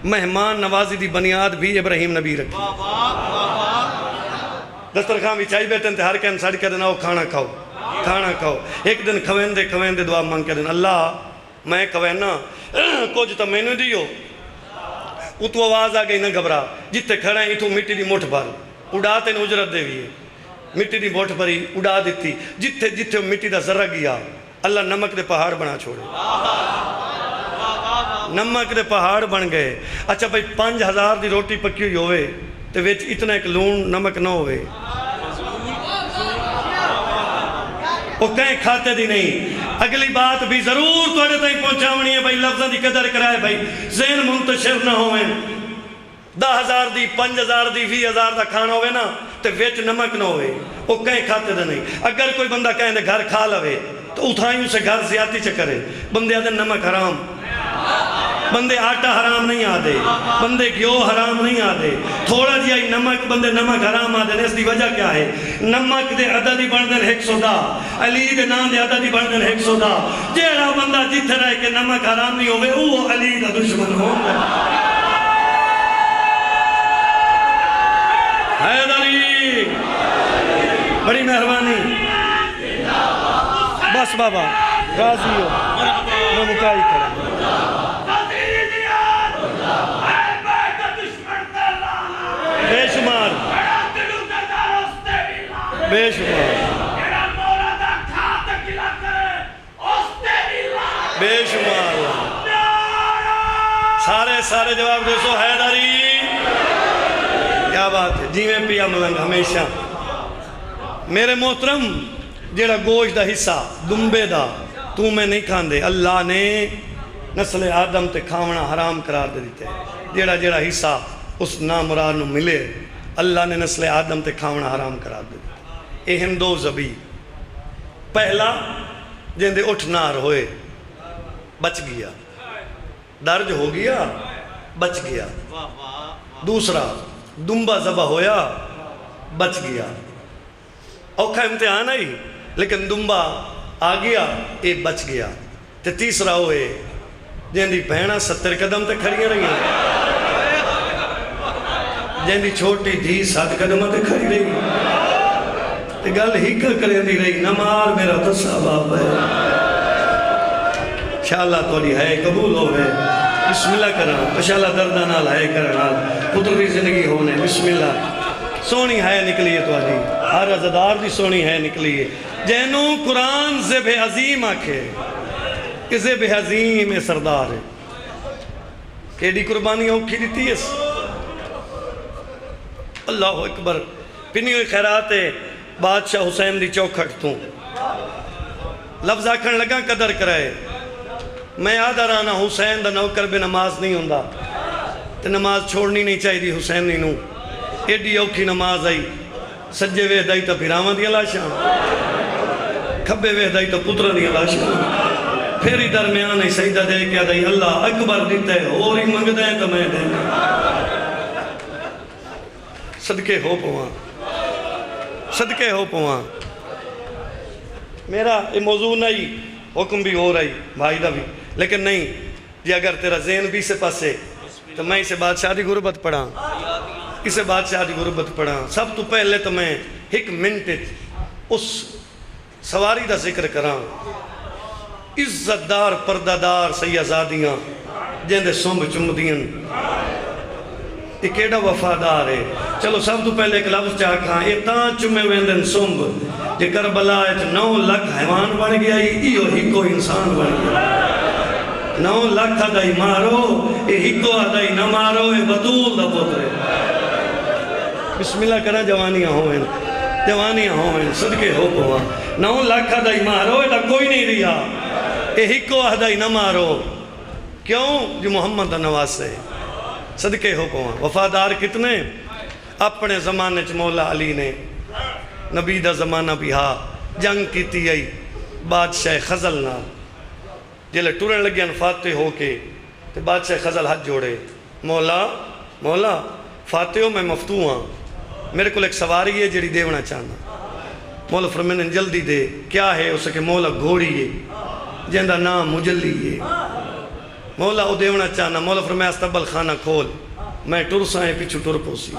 مہمان نوازی دی بنیاد بھی ابراہیم نبی رکھی دسترخوان بھی چاہی بیٹھیں تے ہر کہن ساڑھ کہہ دینا وہ کھانا کھاؤ ایک دن کھوین دے دعا مانگ کہہ دینا اللہ میں کھوینا کچھ تو میں نے دیو اتو آواز آ گئی نہ گھبرا جتے کھڑا ہیں اتو مٹی دی موٹھ بھر اڑا تے اجرت دے بھی ہے مٹی دی موٹھ بھری اڑا دیتی جتے مٹی دا ذرہ گیا اللہ نمک دے پہاڑ بنا چھوڑے نمک دے پہاڑ بن گئے اچھا بھائی 5000 دی روٹی پکی ہوئی ہوئے تو ویچ اتنا ایک لون نمک نہ ہوئے وہ کہیں کھاتے دی نہیں. اگلی بات بھی ضرور توڑے تائیں پہنچاونی ہے بھائی لفظاں دی قدر کرائے بھائی ذہن منتشر نہ ہوئے. 10,000 دی 5,000 دی 20,000 دا کھانا ہوئے نا تے ویچ نمک نہ ہوئے وہ کہیں کھاتے دے نہیں. اگر کوئی بندہ کہیں دے گھر کھا لوے تو اتھائیوں سے گھر زیادتی چکرے. بندے آدھے نمک حرام, بندے آٹا حرام نہیں آدھے, بندے گیو حرام نہیں آدھے, تھوڑا جی آئی نمک بندے نمک حرام آدھے. اس دی وجہ کیا ہے؟ نمک دے عددی بڑھدن 110, علی دے نام دے عددی بڑھدن 110. جیڑا بندہ جتھے رہے کہ نمک حرام نہیں ہوئے وہ علی دا دشمن ہوگا. حیدری بڑی مہربانی. بس بابا راضی ہو میں مکائی کریں. بے شمار بے شمار بے شمار سارے جواب دو سو. حیدری کیا بات ہے جی میں پیا ملنگ ہمیشہ. میرے محترم جیڑا گوشت دا حصہ دنبے دا تو میں نہیں کھاندے اللہ نے نسل آدم تے کھاونا حرام قرار دے دیتے. جیڑا حصہ اس نامراد نو ملے اللہ نے نسل آدم تے کھاونا حرام قرار دے دیتے. اہم دو زبی پہلا جیندے اٹھ نار ہوئے بچ گیا, درج ہو گیا بچ گیا. دوسرا دنبا ذبح ہویا بچ گیا. اوکھا امتحان آئی لیکن دنبا آ گیا اے بچ گیا. تے تیسرا ہوئے جیندی بہنہ 70 قدم تے کھڑیاں رہی ہیں, جیندی چھوٹی دھی 7 قدم تے کھڑی رہی تے گل ہی کریں دی رہی نمار میرا تسا باپ ہے. انشاءاللہ توڑی ہے قبول ہوئے. بسم اللہ کرنا انشاءاللہ دردانال ہے کرنا پتر دی زندگی ہونے. بسم اللہ سونی ہے نکلیے تو آجی ہر عزدار دی سونی ہے نکلیے. جینو قرآن زب عظیم آکھے کہ زب عظیم سردار ہے. کیڑی قربانی اوکھی دیتی ہے. اللہ اکبر. پنی ہوئی خیرات ہے بادشاہ حسین دی چوکھٹ توں لفظ آکھن لگا قدر کرائے. میں آدھا رانا حسین دا نوکر بے نماز نہیں ہوندہ تے نماز چھوڑنی نہیں چاہی دی حسین نہیں نو. ایڈی اوکھی نماز آئی سجے وے دائی تا پھراواں دیا لاشاں, کھبے وے دائی تا پترہ دیا لاشاں, پھیری درمیان ہی سجدہ دے کیا دائی اللہ اکبر دیتا ہے اور ہی منگ دیں تو میں دیں. صدقے ہو پوان صدقے ہو پوان. میرا یہ موضوع نہیں حکم بھی ہو رہی بھائی دا بھی لیکن نہیں جی اگر تیرا ذہن بھی سے پاسے تو میں اسے بادشاہ دی غربت پڑھا اسے بادشاہ دی غربت پڑھا. سب تو پہلے تو میں ایک منٹ اس سواری دا ذکر کراں. عزت دار پردہ دار سیازادیاں جیندے سنب چمدیاں یہ کیڑا وفادار ہے. چلو سب تو پہلے ایک لفظ چاہ کھاں یہ تاں چمے ویندن سنب جے کربلا 9 لاکھ حیوان بن گیا ایو ہی کو انسان بن گیا. 9 لاکھ آدھائی مارو یہ ہی کو آدھائی نہ مارو یہ بدول دا پتر ہے. بسم اللہ کرنا جوانیاں ہوئیں جوانیاں ہوئیں صدقے ہو پوا. 9 لاکھ آدھائی مارو یہ کوئی نہیں رہا یہ ہی کو آدھائی نہ مارو. کیوں جو محمد دا نواز ہے صدقے ہو پوا. وفادار کتنے اپنے زمانے چ مولا علی نے نبی دا زمانہ بھی ہاں جنگ کیتی آئی بادشاہ خزل نال جلے ٹورن لگیاں فاتح ہو کے تے بادشاہ خزل ہاتھ جوڑے مولا فاتح ہو میں مفتو ہاں میرے کو ایک سواری ہے جڑی دیونا چاہنا. مولا فرمین جلدی دے. کیا ہے اسے کہ مولا گھوڑی ہے جندہ نام مجلی ہے مولا او دیونا چاہنا. مولا فرمین استبل خانہ کھول میں ٹر سائیں پیچھو ٹر پوسی.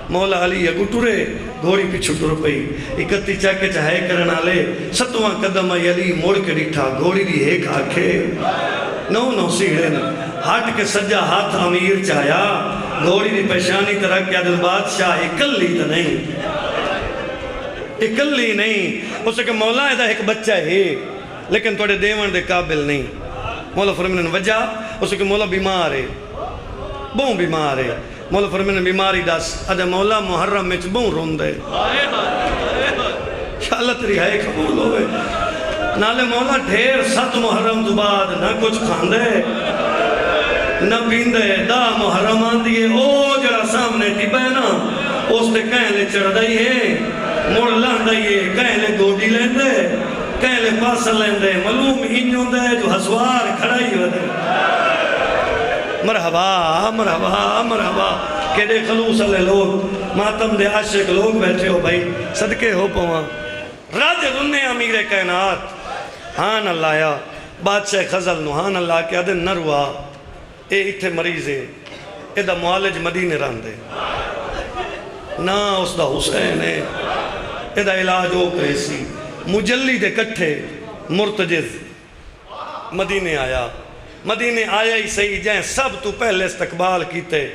مولا علی اگو ٹرے گھوڑی پیچھو ٹر پئی 31 چاکے چاہے کرنا لے 7واں قدم علی موڑ کے ڈیٹھا گھوڑی دی ایک آنکھے 9 سیڑھیں ہٹ کے سجا ہاتھ امیر چاہیا گھوڑی دی پیشانی طرح کیا دل بادشاہ اکلی تو نہیں اکلی نہیں. اسے کہ مولا ایدہ ایک بچہ ہے لیکن توڑے دیوان دے قابل نہیں. مولا فرمین وجہ اسے کہ مولا بیمار ہے بہن بیمار ہے. مولا فرمین بیماری دس ادھا مولا محرم میں بہن رون دے اللہ تیری ہے قبول ہوئے نالے مولا ڈھیر 7 محرم تو بعد نہ کچھ کھاندے نہ پیندے 10 محرم آندیے او جڑا سامنے ٹبے نا اس تے کہیں لے چڑھ دائی ہے مڑ لان دائی ہے کہیں لے گوڑی لین دے کہیں لے پاس لین دے معلوم انجوں دے جو حسوار کھڑائی ہو دے مرحبا مرحبا مرحبا کیڑے خلوص علیہ لوگ ماتم دے عاشق لوگ بیٹھے ہو بھائی صدقے ہو پواں راجل انہیں امیر کائنات ہان اللہ یا بادشاہ خزل نو ہان اللہ کے آدھے نروا اے اتھے مریض ہے اے دا معالج مدینے راندے نا اس دا حسین ہے اے دا علاج ہو کریسی مجلی دے کٹھے مرتجز مدینے آیا ہی صحیح جائیں سب تو پہلے استقبال کیتے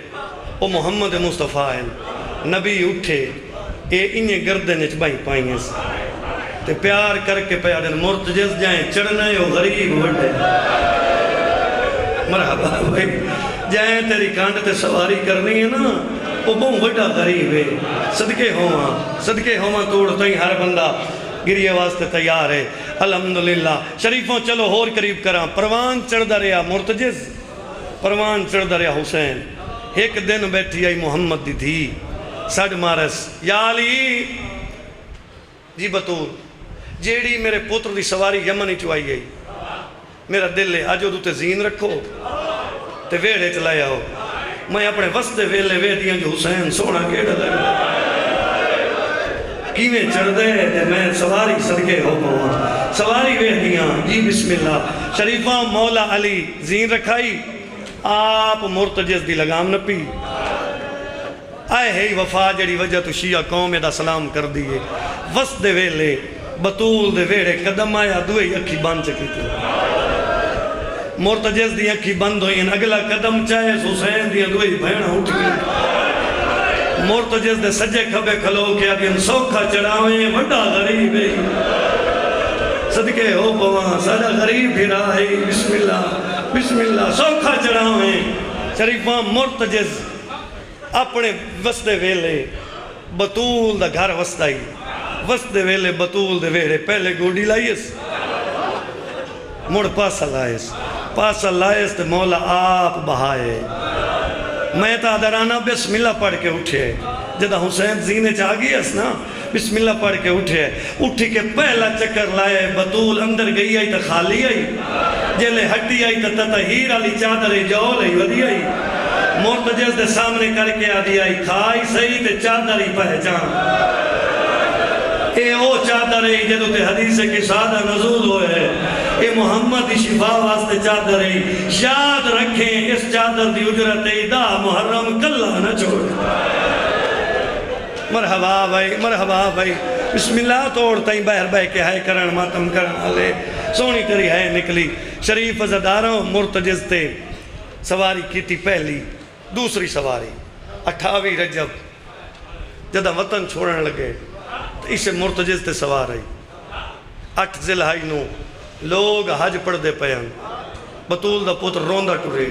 او محمد مصطفیٰ ہیں نبی اٹھے اے انہیں گردنچ بائی پائیں تے پیار کر کے پیارن مرتجز جائیں چڑھنے ہو غریب وڈے مرحبا بھائی جائیں تیری کانڈ تے سواری کرنی ہے نا وہ بہت وڈا غریب ہے صدقے ہوماں توڑتا ہی ہر بندہ گریے واسطے تیار ہے الحمدللہ شریفوں چلو ہور قریب کراں پروان چڑھ دا رہا مرتجز پروان چڑھ دا رہا حسین ایک دن بیٹھی آئی محمد دی تھی سڑ مارس یا علی جی بطور جیڑی میرے پتر دی سواری یمنی چوائی گئی میرا دل ہے آجو دوتے زین رکھو تے ویڑے چلایا ہو میں اپنے وستے ویلے ویدیاں جو حسین سونا کیڑا لگا کیویں چڑھ دے تے میں سواری صدقے ہو پاؤں سواری ویدیاں جی بسم اللہ شریفہ مولا علی زین رکھائی آپ مرتجز دی لگام نہ پی آئے ہے وفا جڑی وجہ تو شیعہ قوم دا سلام کر دیئے وسط دے ویلے بطول دے ویڑے قدم آیا دوئے اکھی بان چکی تھی مرتجز دی اکھی بند ہوئی اگلا قدم چاہے حسین دی دوئے بہنہ اٹھ گئی مرتجز دے سجے کھبے کھلو کے اگن سوکھا چڑھاویں وڈا غریب ہے صدقے ہو پواں سارا غریب بھی رہا ہے بسم اللہ سوکھا چڑھاویں شریفہ مرتجز اپنے وستے ویلے بطول دا گھر وسطائی وستے ویلے بطول دے ویڑے پہلے گوڑی لائیس مڑ پاسا لائیس تے مولا آپ بہائے میں تا درانہ بسم اللہ پڑھ کے اٹھے جدہ حسین زینے چاہ گئی اس نا بسم اللہ پڑھ کے اٹھے اٹھی کے پہلا چکر لائے بطول اندر گئی آئی تا خالی آئی جیلے ہٹی آئی تا تطہیر علی چادر جول آئی ودی آئی مرتجز دے سامنے کر کے آدھی آئی کھائی صحیح تے چادر ہی پہچان اے او چادر ہے جدو تے حدیث کی سادہ نزول ہوئے اے محمد دی شفا واسطے چادر ہے یاد رکھیں اس چادر دی اجرت دا محرم کلہ نہ چھوڑ مرحبا بھائی بسم اللہ توڑتا ہی بہر بہ کے ہائے کرن ماتم کرن آلے سونی تری ہے نکلی شریف عزداروں مرتجز تے سواری کی تھی پہلی دوسری سواری 28 رجب جدہ وطن چھوڑنے لگے اسے مرتجز تے سوار آئی 8 ذیلحج نو لوگ حج پڑھ دے پیان بطول دا پتر روندہ ٹورے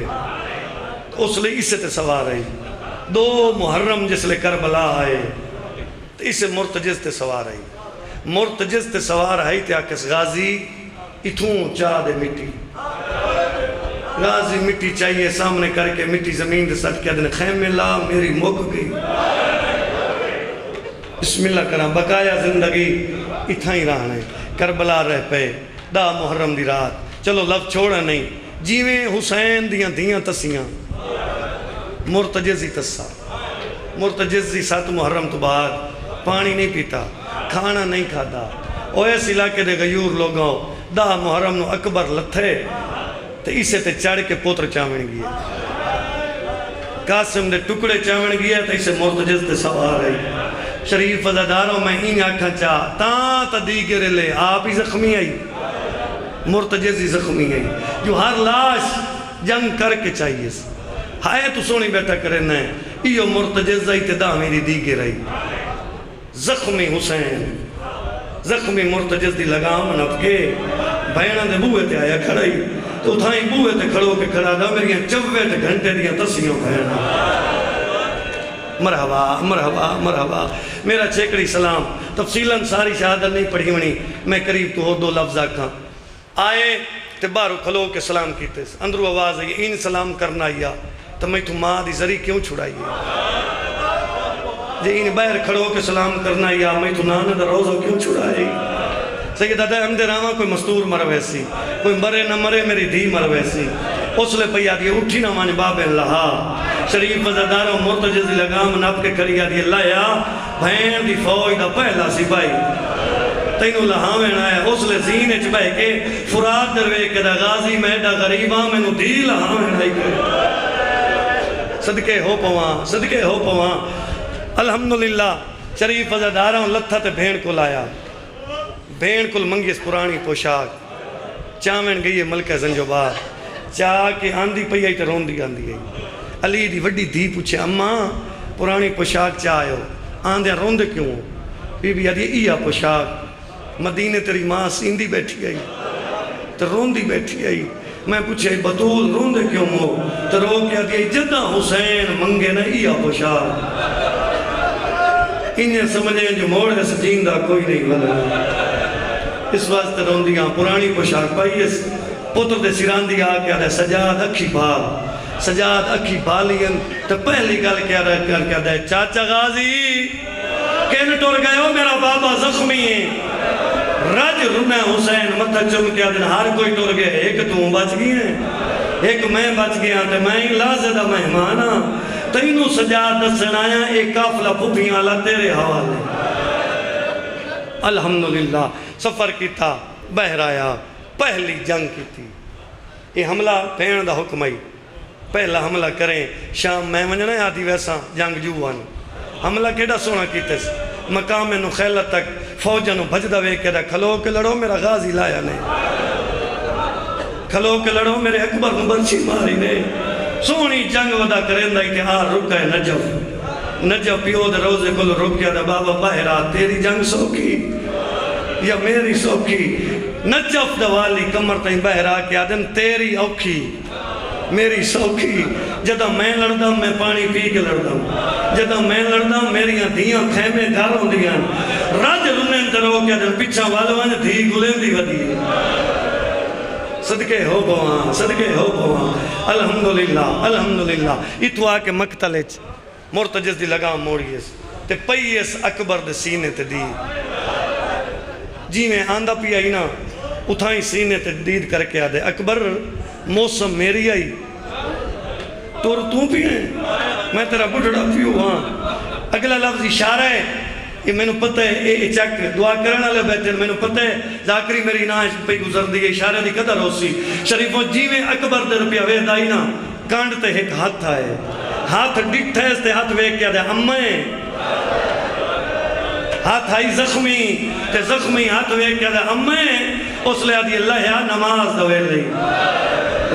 اس لئے اسے تے سوار آئی 2 محرم جس لئے کربلا آئے اسے مرتجز تے سوار آئی مرتجز تے سوار آئی تے آکس غازی اتھوں چاہ دے مٹی غازی مٹی چاہیے سامنے کر کے مٹی زمین دے سٹ کے دن خیمے لا میری مک گئی بسم اللہ کرام بقایا زندگی اتھا ہی رہنے کربلا رہ پے دا محرم دی رات چلو لفظ چھوڑا نہیں جیویں حسین دیاں تسیاں مرتجزی تسا مرتجزی 7 محرم تو بعد پانی نہیں پیتا کھانا نہیں کھاتا او اس علاقے دے غیور لوگوں دا محرم نو اکبر لتھے تے اسے تے چڑھ کے پوتر چاوین گئے قاسم دے ٹکڑے چاوین گئے تے اسے مرتجز تے سوار آئی شریف عزاداروں میں ہی آکھاں چاہ تا دیگر لے آپ ہی زخمی آئی مرتجز ہی زخمی آئی جو ہر لاش جنگ کر کے چاہیے ہائے تو سونی بیٹا کرنا ہے ایو مرتجز آئی تے دا میری دیگر آئی زخمی حسین زخمی مرتجز دی لگام نفکے بہنہ دے بوئے تے آیا کھڑائی تو اتھائیں بوئے تے کھڑو کے کھڑا دا میری 24 گھنٹے دیاں تسیوں بہنہ مرحبا مرحبا مرحبا. میرا چیکڑی سلام تفصیلاً ساری شہادت نہیں پڑھی منی, میں قریب تو ہو 2 لفظ آکھاں. آئے تے باہروں کھلو کے سلام کیتے, اندروں آواز آئی این سلام کرنا آیا تو میں تو ماں دی ذریع کیوں چھڑائیے, جے این باہر کھڑو کے سلام کرنا آیا میں تو نانا دا روزہ کیوں چھڑائی. سیدہ دے اندر آواں کوئی مستور مر ویسی, کوئی مرے نہ مرے میری دھی مر ویسی. اس لے پہ آدھی اٹھی نہ مانج بابن لہا, شریف وزداروں مرتجز دی لگام نپ کے کری آدھی اللہ یا بھین دی فوج دا پہلا سپاہی تینوں لہاوین آیا. اس لے زینے چ بہ کے فرات دروے کے دا غازی میڈا غریباں میں نو دی لہاوین آئی کر. صدقے ہو پواں صدقے ہو پواں. الحمدللہ شریف وزداروں لتھا تے بھین کو لایا, بھین کل منگیس پرانی پوشاک, چاوین گئی ملکہ زنجوبار, چاہ کے آندھی پئی آئی تے روندی آندھی آئی. علی دی وڈی دھی پوچھے اماں پرانی پوشاک چاہے ہو, آندھے روندے کیوں ہو؟ بی بی آدھی ایہ پوشاک مدینے تیری ماں سیندی بیٹھی آئی تے روندی بیٹھی آئی. میں پوچھے بطول روندے کیوں ہو؟ تے رو کے آدھی جدہ حسین منگے نا ایہ پوشاک. انہیں سمجھیں جو موڑ ہے سجیندہ کوئی نہیں بنا, اس واسطے روندیاں پرانی پوشاک پائی. اس پتر دے سراندی آ کے آدھے سجاد اکھی بھال, سجاد اکھی بھالین تو پہلی گل کیا رہ کر دے چاچا غازی کین ٹور گئے ہو میرا بابا زخمی ہے. رج رنے حسین متھا چم کے آدھے ہر کوئی ٹور گئے, ایک تو بچ گئی ہیں ایک میں بچ گیا تے میں لازدہ مہمانا تینوں سجاد دسن آیا ایک کافلہ پھوپیاں اللہ تیرے حوالے. الحمدللہ سفر کی تھا بہر آیا, پہلی جنگ کی تھی. یہ حملہ پہن دا حکم آئی, پہلا حملہ کریں شام میں ونجنا آدھی ویسا جنگ جوان. حملہ کیڑا سونا کیتے سے مقام نخیلہ تک فوجنوں بھجدہ وے کے دا کھلو کے لڑو میرا غازی لایا نے, کھلو کے لڑو میرے اکبر برچی ماری نے. سونی جنگ ودا کریں دا اتحار رکا ہے نجف, نجف پیو دے روزے کل رکیا دا بابا باہرہ تیری جنگ سوکی یا میری سوکی. نجف دوالی کمر تائیں باہرہ کیا دن تیری اوکھی میری سوکھی. جدہ میں لڑدا میں پانی پی کے لڑدا, جدہ میں لڑدا میریاں دھیاں خیمے گھر ہوں دیاں. رج رنین درو کیا دن پچھا والوان دھی گلیں دی ودی. صدقے ہو پواں صدقے ہو پواں. الحمدللہ الحمدللہ. اتو آکے مقتلچ مرتجز دی لگام موڑیس تے پئیس اکبر دے سینے تے دی, جی میں آندہ پی آئی نا اتھائیں سینے تے دید کر کے آدھے اکبر موسم میری آئی تو پی ہیں میں تیرا بڑھڑا پیو. ہاں اگلا لفظ اشارہ ہے, یہ میں نے پتہ ہے اے چک دعا کرنا لے بیٹھے, میں نے پتہ ہے ذاکری میری ناش پہ گزر دی اشارہ دی قدر ہو سی. شریفوں جی میں اکبر دے رپیا وے دائی نا کانڈ تے ایک ہاتھ آئے, ہاتھ ڈٹ ہے اس تے ہاتھ وے کیا دے امیں, ہاتھ آئی زخمی تے زخمی ہاتھ وے کیا دے امیں. اس لے آدھی اللہ یا نماز دوے لئی,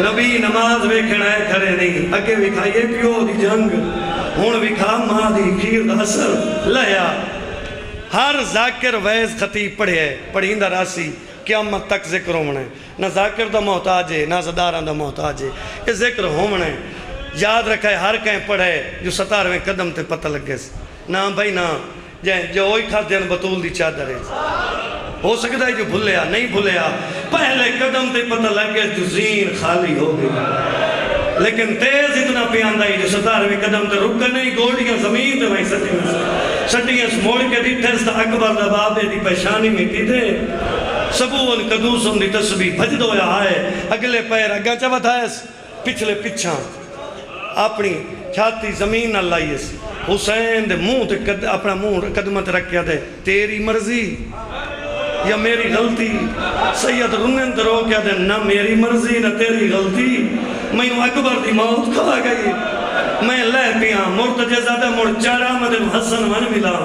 نبی نماز ویکھنا ہے کھڑے نہیں, اگے وکھائیے پیو دی جنگ ہون وکھا ماں دی کھیر دا اثر لیا. ہر ذاکر ویز خطیب پڑھے ہے پڑھین دا راسی قیامت تک ذکر ہومنے, نہ ذاکر دا محتاج ہے نہ زداران دا محتاج ہے, یہ ذکر ہومنے. یاد رکھا ہے ہر کہیں پڑھے جو 17ویں قدم تے پتہ لگے سے نا بھائی نا جو ہوئی کھا دین بطول دی چادر ہے. ہو سکتا ہے جو بھولیا نہیں بھولیا, پہلے قدم تے پتہ لگے جو زین خالی ہو گئی, لیکن تیز اتنا پیاندہ ہی جو 17ویں قدم تے رکا نہیں, گوڑیاں زمین تے وہیں سٹیاں موڑ کے دیٹھے ستا اکبر دا بابے دی پیشانی مٹی دے. سبون قدوسم دی تسبیح بھج دویا آئے, اگلے پیر اگا چوت آئے پچھلے پچھاں اپنی چھاتی زمین نہ لائیے سی. حسین دے منہ تے اپنا منہ قدمت رکھیا دے تیری مرضی یا میری غلطی. سید رنن درو کیا دے نہ میری مرضی نہ تیری غلطی, میں اکبر دی موت کھا گئی, میں لے پیاں مرتجزہ دے مڑ چارا مدن حسن من ملا.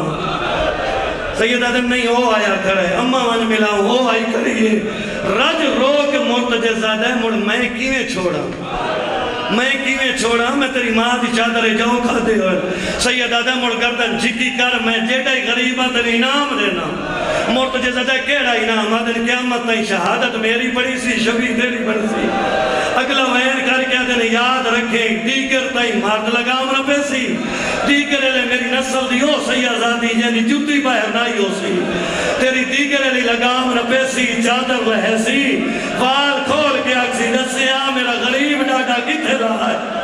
سید آدم نہیں ہو آیا کرے اممہ من ملا ہو آئی کریے. رج رو کے مرتجزہ دے مڑ میں کیویں چھوڑا, میں کیویں چھوڑا, میں تیری ماں دی چادر جاؤ کھا دے ہوئے. سید آدم مڑ گردن جھکی کر میں جیڑے غریبہ تیری انعام دینا, مرتجے زدہ کیڑا انعام آدن قیامت نہیں شہادت میری پڑی سی شبی تیری پڑی سی اگلا وین کر کے آدن یاد رکھیں دیگر تائی مرد لگام نہ پیسی دیگر لے میری نسل دی ہو سی آزادی یعنی جوتی باہر نائی ہو سی تیری دیگر لے لگام نہ پیسی چادر رہے سی وال کھول کے اکسی دسیا میرا غریب ڈاکا کتے رہا ہے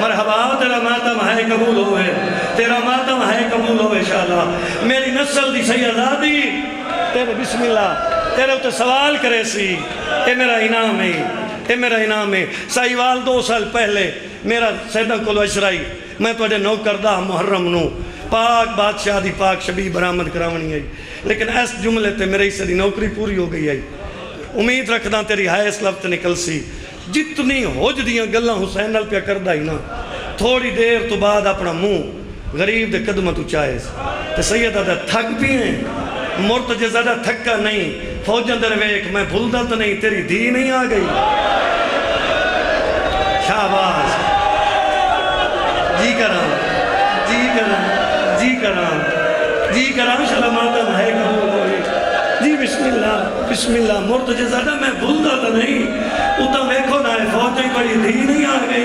مرحبا تیرا ماتم ہے قبول ہوئے تیرا ماتم ہے قبول ہوئے انشاءاللہ میری نسل دی سی آزادی تیرے بسم اللہ تیرے اتنے سوال کرے سی اے میرا انعام ہے اے میرا انعام ہے سائیوال 2 سال پہلے میرا سیدہ کلو اشرائی میں تو اڈے نوکردہ محرم نو پاک بادشاہ دی پاک شبی برآمد کراونی ہے لیکن اس جملے تے میرے سے دی نوکری پوری ہو گئی ہے امید رکھدا تیری حیث لفت نکل سی جتنی ہوج دیاں گلاں حسین نال پیا کردہ ہی نا تھوڑی دیر تو بعد اپنا منہ غریب دے قدمہ تو چاہے تے سیدہ دا تھک بھی ہیں مرتجے زدہ تھکا نہیں فوجن در ویک میں بھولدا تو نہیں تیری دھی نہیں آ گئی شاباش جی کرام جی کرام جی کرام جی کرام شلماتم ہے قبول ہوئی جی بسم اللہ مرتجے زدہ میں بھولدا تو نہیں اتنا ویکھو نہ فوجیں بڑی دھی نہیں آ گئی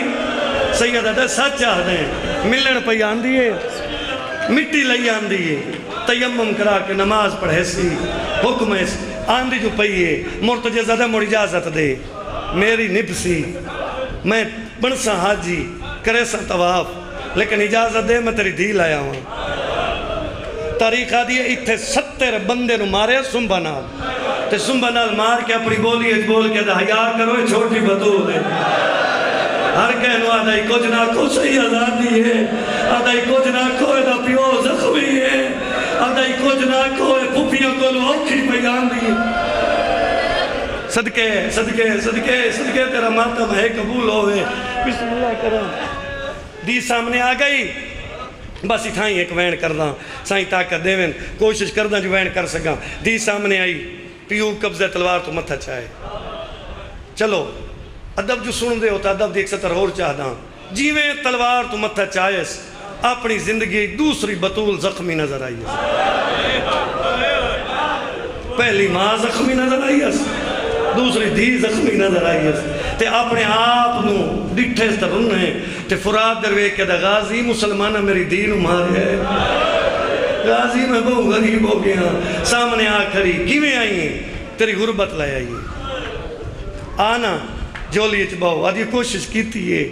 سیدہ دے سچ آ دیں ملن پہ آن دیئے مٹی لئی آن دیئے تیمم کرا کے نماز پڑھے سی حکم ہے آن دی جو پئیے مرتجے زدہ مڑ اجازت دے میری نب سی میں بنسا حاجی کرے سا طواف لیکن اجازت دے میں تیری دھی لایا ہوں تاریخ آدھی ہے اتھے 70 بندے نو مارے سنبا نال تے سنبا نال مار کے اپنی بولی اج بول کے دا حیا کرو چھوٹی بطول ہے ہر کہنو آدھائی کچھ نہ کھو صحیح آزادی ہے آدھائی کچھ نہ کھو دا پیو زخمی ہے آدھائی کچھ نہ کھو پھوپیاں کو لو اوکھی پیان دی صدقے صدقے صدقے صدقے تیرا ماتم ہے قبول ہوئے بسم اللہ کرم دی سامنے آ گئی بس اتھائیں ایک وین کرداں سائیں طاقت دیوین کوشش کرداں جو وین کر سکاں دی سامنے آئی پیو قبضہ تلوار تو متھا چاہے چلو ادب جو سن دے ہوتا ادب دیکھ ستر اور چاہداں جیویں تلوار تو متھا چاہے اپنی زندگی دوسری بطول زخمی نظر آئی پہلی ماں زخمی نظر آئی دوسری دھی زخمی نظر آئی تے اپنے آپ نو ڈٹھے سترنے تے فراد دروے کے دا غازی مسلمانہ میری دھی نو مارے ہے غازی میں بہت غریب ہو گیا سامنے آ کھڑی کیویں آئی ہیں تیری غربت لائے آئی آنا جولی اچ باؤ آدھی کوشش کیتی ہے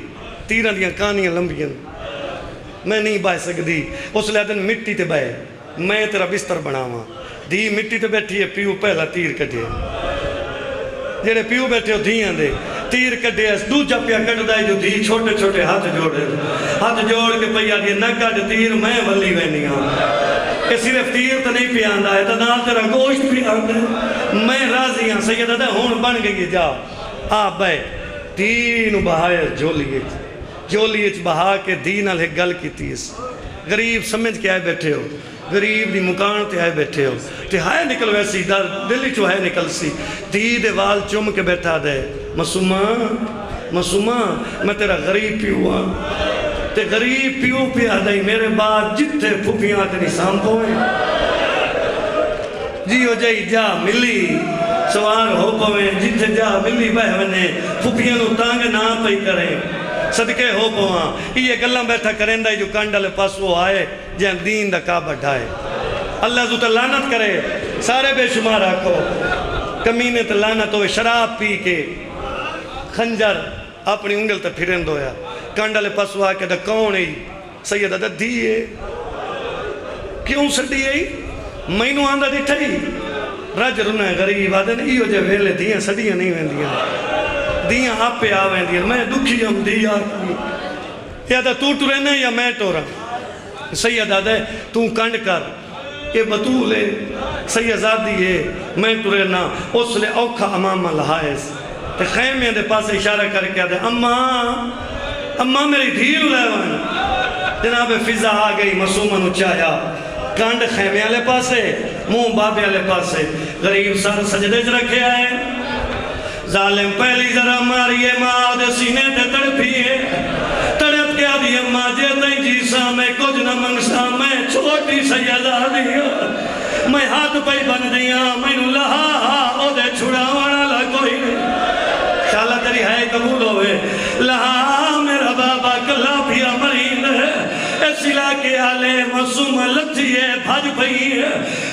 تیرہ دیاں کانیاں لمبیاں میں نہیں بائے سکتی اس لئے دن مٹی تے بائے میں تیرا بستر بناواں دھی مٹی تے بیٹھی ہے پیو پہلا تیر کٹے جیڑے پیو بیٹھے ہو دھیاں دے تیر کٹے دوجہ پیا کٹ دائے جو دھی چھوٹے چھوٹے ہاتھ جوڑے ہاتھ جوڑ کے پہیا دی نہ کٹ تیر میں ولی وینیاں کہ صرف تیر تو نہیں پیا آندہ ہے تو نال تیرا گوشت بھی آندہ ہے میں راضی ہاں سیدہ دے ہون بن گئی جا آپ بھائی تینو بہائے جولیچ بہا کے دین علیہ گل کی تیس غریب سمجھ کے آئے بیٹھے ہو غریب دی مکان تے آئے بیٹھے ہو تے ہائے نکل ویسی در دلی چو ہائے نکل سی دی دے وال چم کے بیٹھا دے مسومہ میں تیرا غریب پیو ہاں تے غریب پیو پیا دائی میرے بعد جتے پھوپیاں تے نسام پوئے جی ہو جائی جا ملی سوار ہو پوئے جتے جا ملی بہ ونے پھوپیاں نو تانگ نہ پئی کریں صدقے ہو پوہاں یہ گلہ بیٹھا کریں دا جو کانڈل پاس وہ آئے جہاں دین دا کعبہ ڈھائے اللہ تو لعنت کرے سارے بے شمار آکھو کمینے تے لعنت ہوئے شراب پی کے خنجر اپنی انگل تے پھرن دویا کانڈل پاس وہ آکے دا کون ہے سیدہ دا دیئے کیوں سڑی ہے میں نو آندہ دیٹھا ہی رج رنہ غریب آدھن ایو جے ویلے دیاں سڑیاں نہیں ویندیاں دیاں آپ پہ آویں دیاں میں دکھی ہم دیا یا دا تو رہنا یا میں تو رہا سیدہ دے تو کنڈ کر یہ بطول ہے سیدازادی ہے میں تو رہنا اس لئے اوکھا امام الحائز تے خیمے دے پاس اشارہ کر کے دے اماں میری دھیل لے وائن جناب فضا آ گئی مسومن اچایا کانڈ خیمے آلے پاسے موں بابے آلے پاسے غریب سر سجدے جو رکھے آئے ظالم پہلی ذرا ماریے ماں دے سینے تے تڑپیے تڑپ کے آدھی اماں جے تیں جیسا میں کچھ نہ منگسا میں چھوٹی سیدہ دیا میں ہاتھ پہ بن دیا میں لہا او دے چھڑا والا کوئی نہیں شاءاللہ تیری ہے قبول ہوئے لہا میرا بابا کلا بھی مرین ہے اس علاقے آلے معصوم لٹھیے بھاج پئی ہے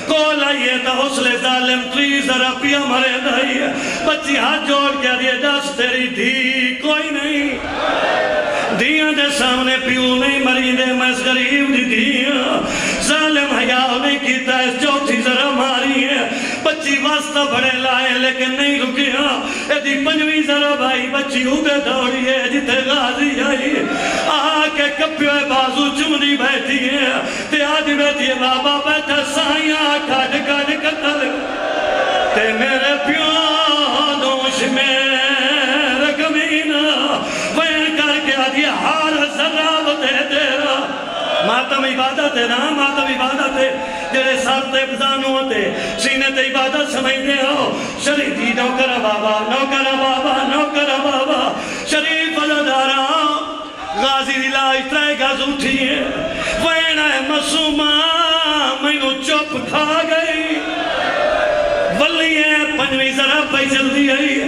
کول آئیے تا حسل ظالم تری ذرا پیا مرے دائی ہے بچی ہاتھ جوڑ کے دیے دس تیری دھی کوئی نہیں دیاں دے سامنے پیو نہیں مری دے میں اس غریب دی دیاں ظالم حیاء نہیں کیتا اس چوتھی ذرا ماری ہے بچی واسطہ بڑے لائے لیکن نہیں رکیا ایدی پنجویں ذرا بھائی بچی ہوتے دوڑی ہے جتے غازی آئی آکے کپیوے بازو چمدی بیٹھی ہے تے آدھی بیٹھی ہے بابا بیٹھا سائیاں کھاڑ قتل تے میرے پیو دوش میں ہار ذرہ دے تیرا ماتم عبادت ہے نا ماتم عبادت ہے جڑے ساتھ ابزانوں ہوتے سینے تے عبادت سمجھتے ہو شریفی نوکر بابا نوکر بابا نوکر بابا شریف عزدارا غازی دلہ اترائے گاز اٹھی ہے وینہ مسومہ میں چپ کھا گئی ولی ہے پنجویں ذرا پہ جلدی آئی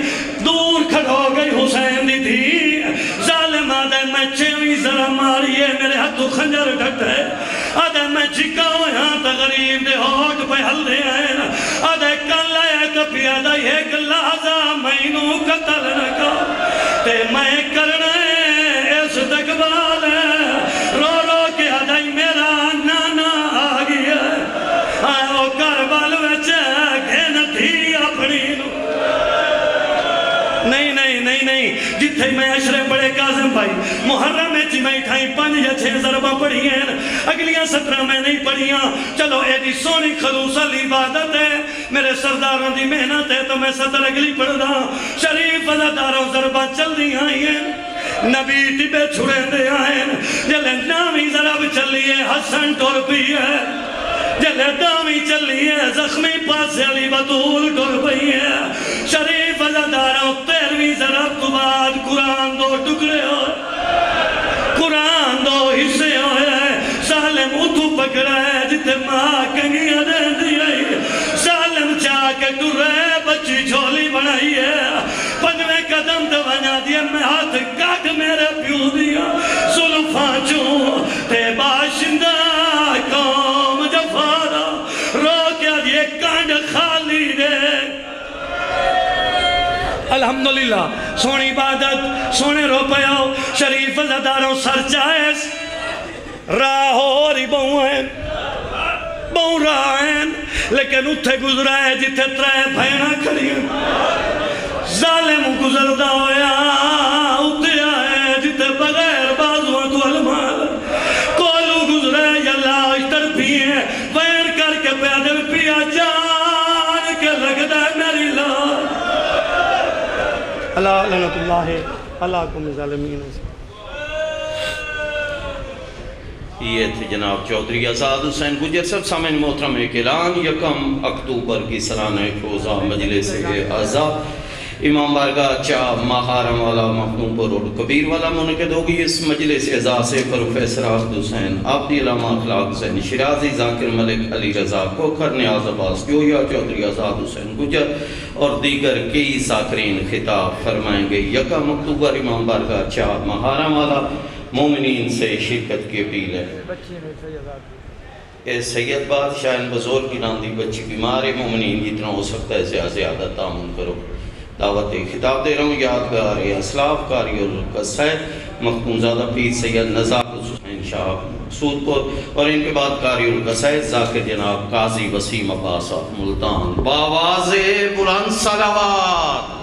دور کھڑ ہو گئی حسین دی تھی ظالم آدھے میں چھویں ذرا ماری ہے میرے ہاتھوں خنجر ڈھکتا ہے آدھے میں جھکا یہاں تغریب دے ہوٹ پہ ہل دے آئے آدھے کل آئے کبھی آدھے ایک لحظہ میں نو قتل نکا تے میں کرنے اس دقبال رو رو کے آدھے میرا نانا آگیا آئے وہ کربل وچے گھن تھی اپنی نو نہیں جتھے میں عشرے پڑے کاظم بھائی محرم میں جی میں ٹھائیں 5 یا 6 ضربہ پڑھی ہیں اگلیاں 17 میں نہیں پڑھیاں چلو ایدی سونی خلوص عبادت ہے میرے سرداروں دی محنت ہے تو میں 17 اگلی پڑھ دا شریف عزداروں ضربہ چل دی آئی ہیں نبی ٹبے چھڑے دے آئیں جلے نامی ضرب چلیے حسن ٹور پی ہے جلے دامی چلیے زخمی پاس علی بطول ٹور پی ہے شریف عزداروں 13ویں ضرب تو بعد قرآن 2 ٹکڑے ہوئے قرآن 2 حصے ہوئے ظالم اتھو پکڑا ہے جتے ماں کنگیاں دیں دی ہے ظالم چاہ کے ٹرے بچی جھولی بنائی ہے 5ویں قدم تو بنا دیا میں ہاتھ کاٹ میرے پیو دیا سلفاں چوں تے باشندہ قوم جفارا رو کیا دیے کانڈ خالی دے الحمدللہ سونی عبادت سونے رو پیاؤ شریف عزداروں سر چاہیس راہو ری بہوین بہو رائن لیکن اتھے گزرا ہے جتھے ترائے بھائنہ کھڑی ظالم گزردہ ہویا اتھے آئے جتھے بغیر بازوان تو المال کولو گزرا ہے یا لاش تر پیئے ویر کر کے پیادل پیا جان کے لگدہ میری لاش اللہ لعنت اللہ اللہ کم ظالمین یہ تھے جناب چودھری آزاد حسین گجر صاحب سامعین محترم ایک اعلان 1 اکتوبر کی سالانہ فروزہ مجلس اعزا امام بارگاہ چاہ ماہارم والا مخدومپور روڈ کبیر والا منعقد ہوگی اس مجلس اعزا سے پروفیسر عبد حسین عابدی علامہ اخلاق حسین شرازی ذاکر ملک علی رضا کوکھر نیاز عباس جویا چودھری آزاد حسین گجر اور دیگر کئی ساکرین خطاب فرمائیں گے 1 اکتوبر امام بارگاہ چاہ ماہارم والا مومنین سے شرکت کی اپیل ہے اے سید بادشاہ بزرگ کی ناندی بچی بیمار مومنین جتنا ہو سکتا ہے زیادہ تعاون کرو دعوت خطاب دے رہا ہوں یادگار اسلاف کاری القصید مختوم زادہ پیر سید نزاق حسین شاہ سود پور اور ان کے بعد کاری القصید ذاکر جناب قاضی وسیم عباس ملتان باواز بلند صلوات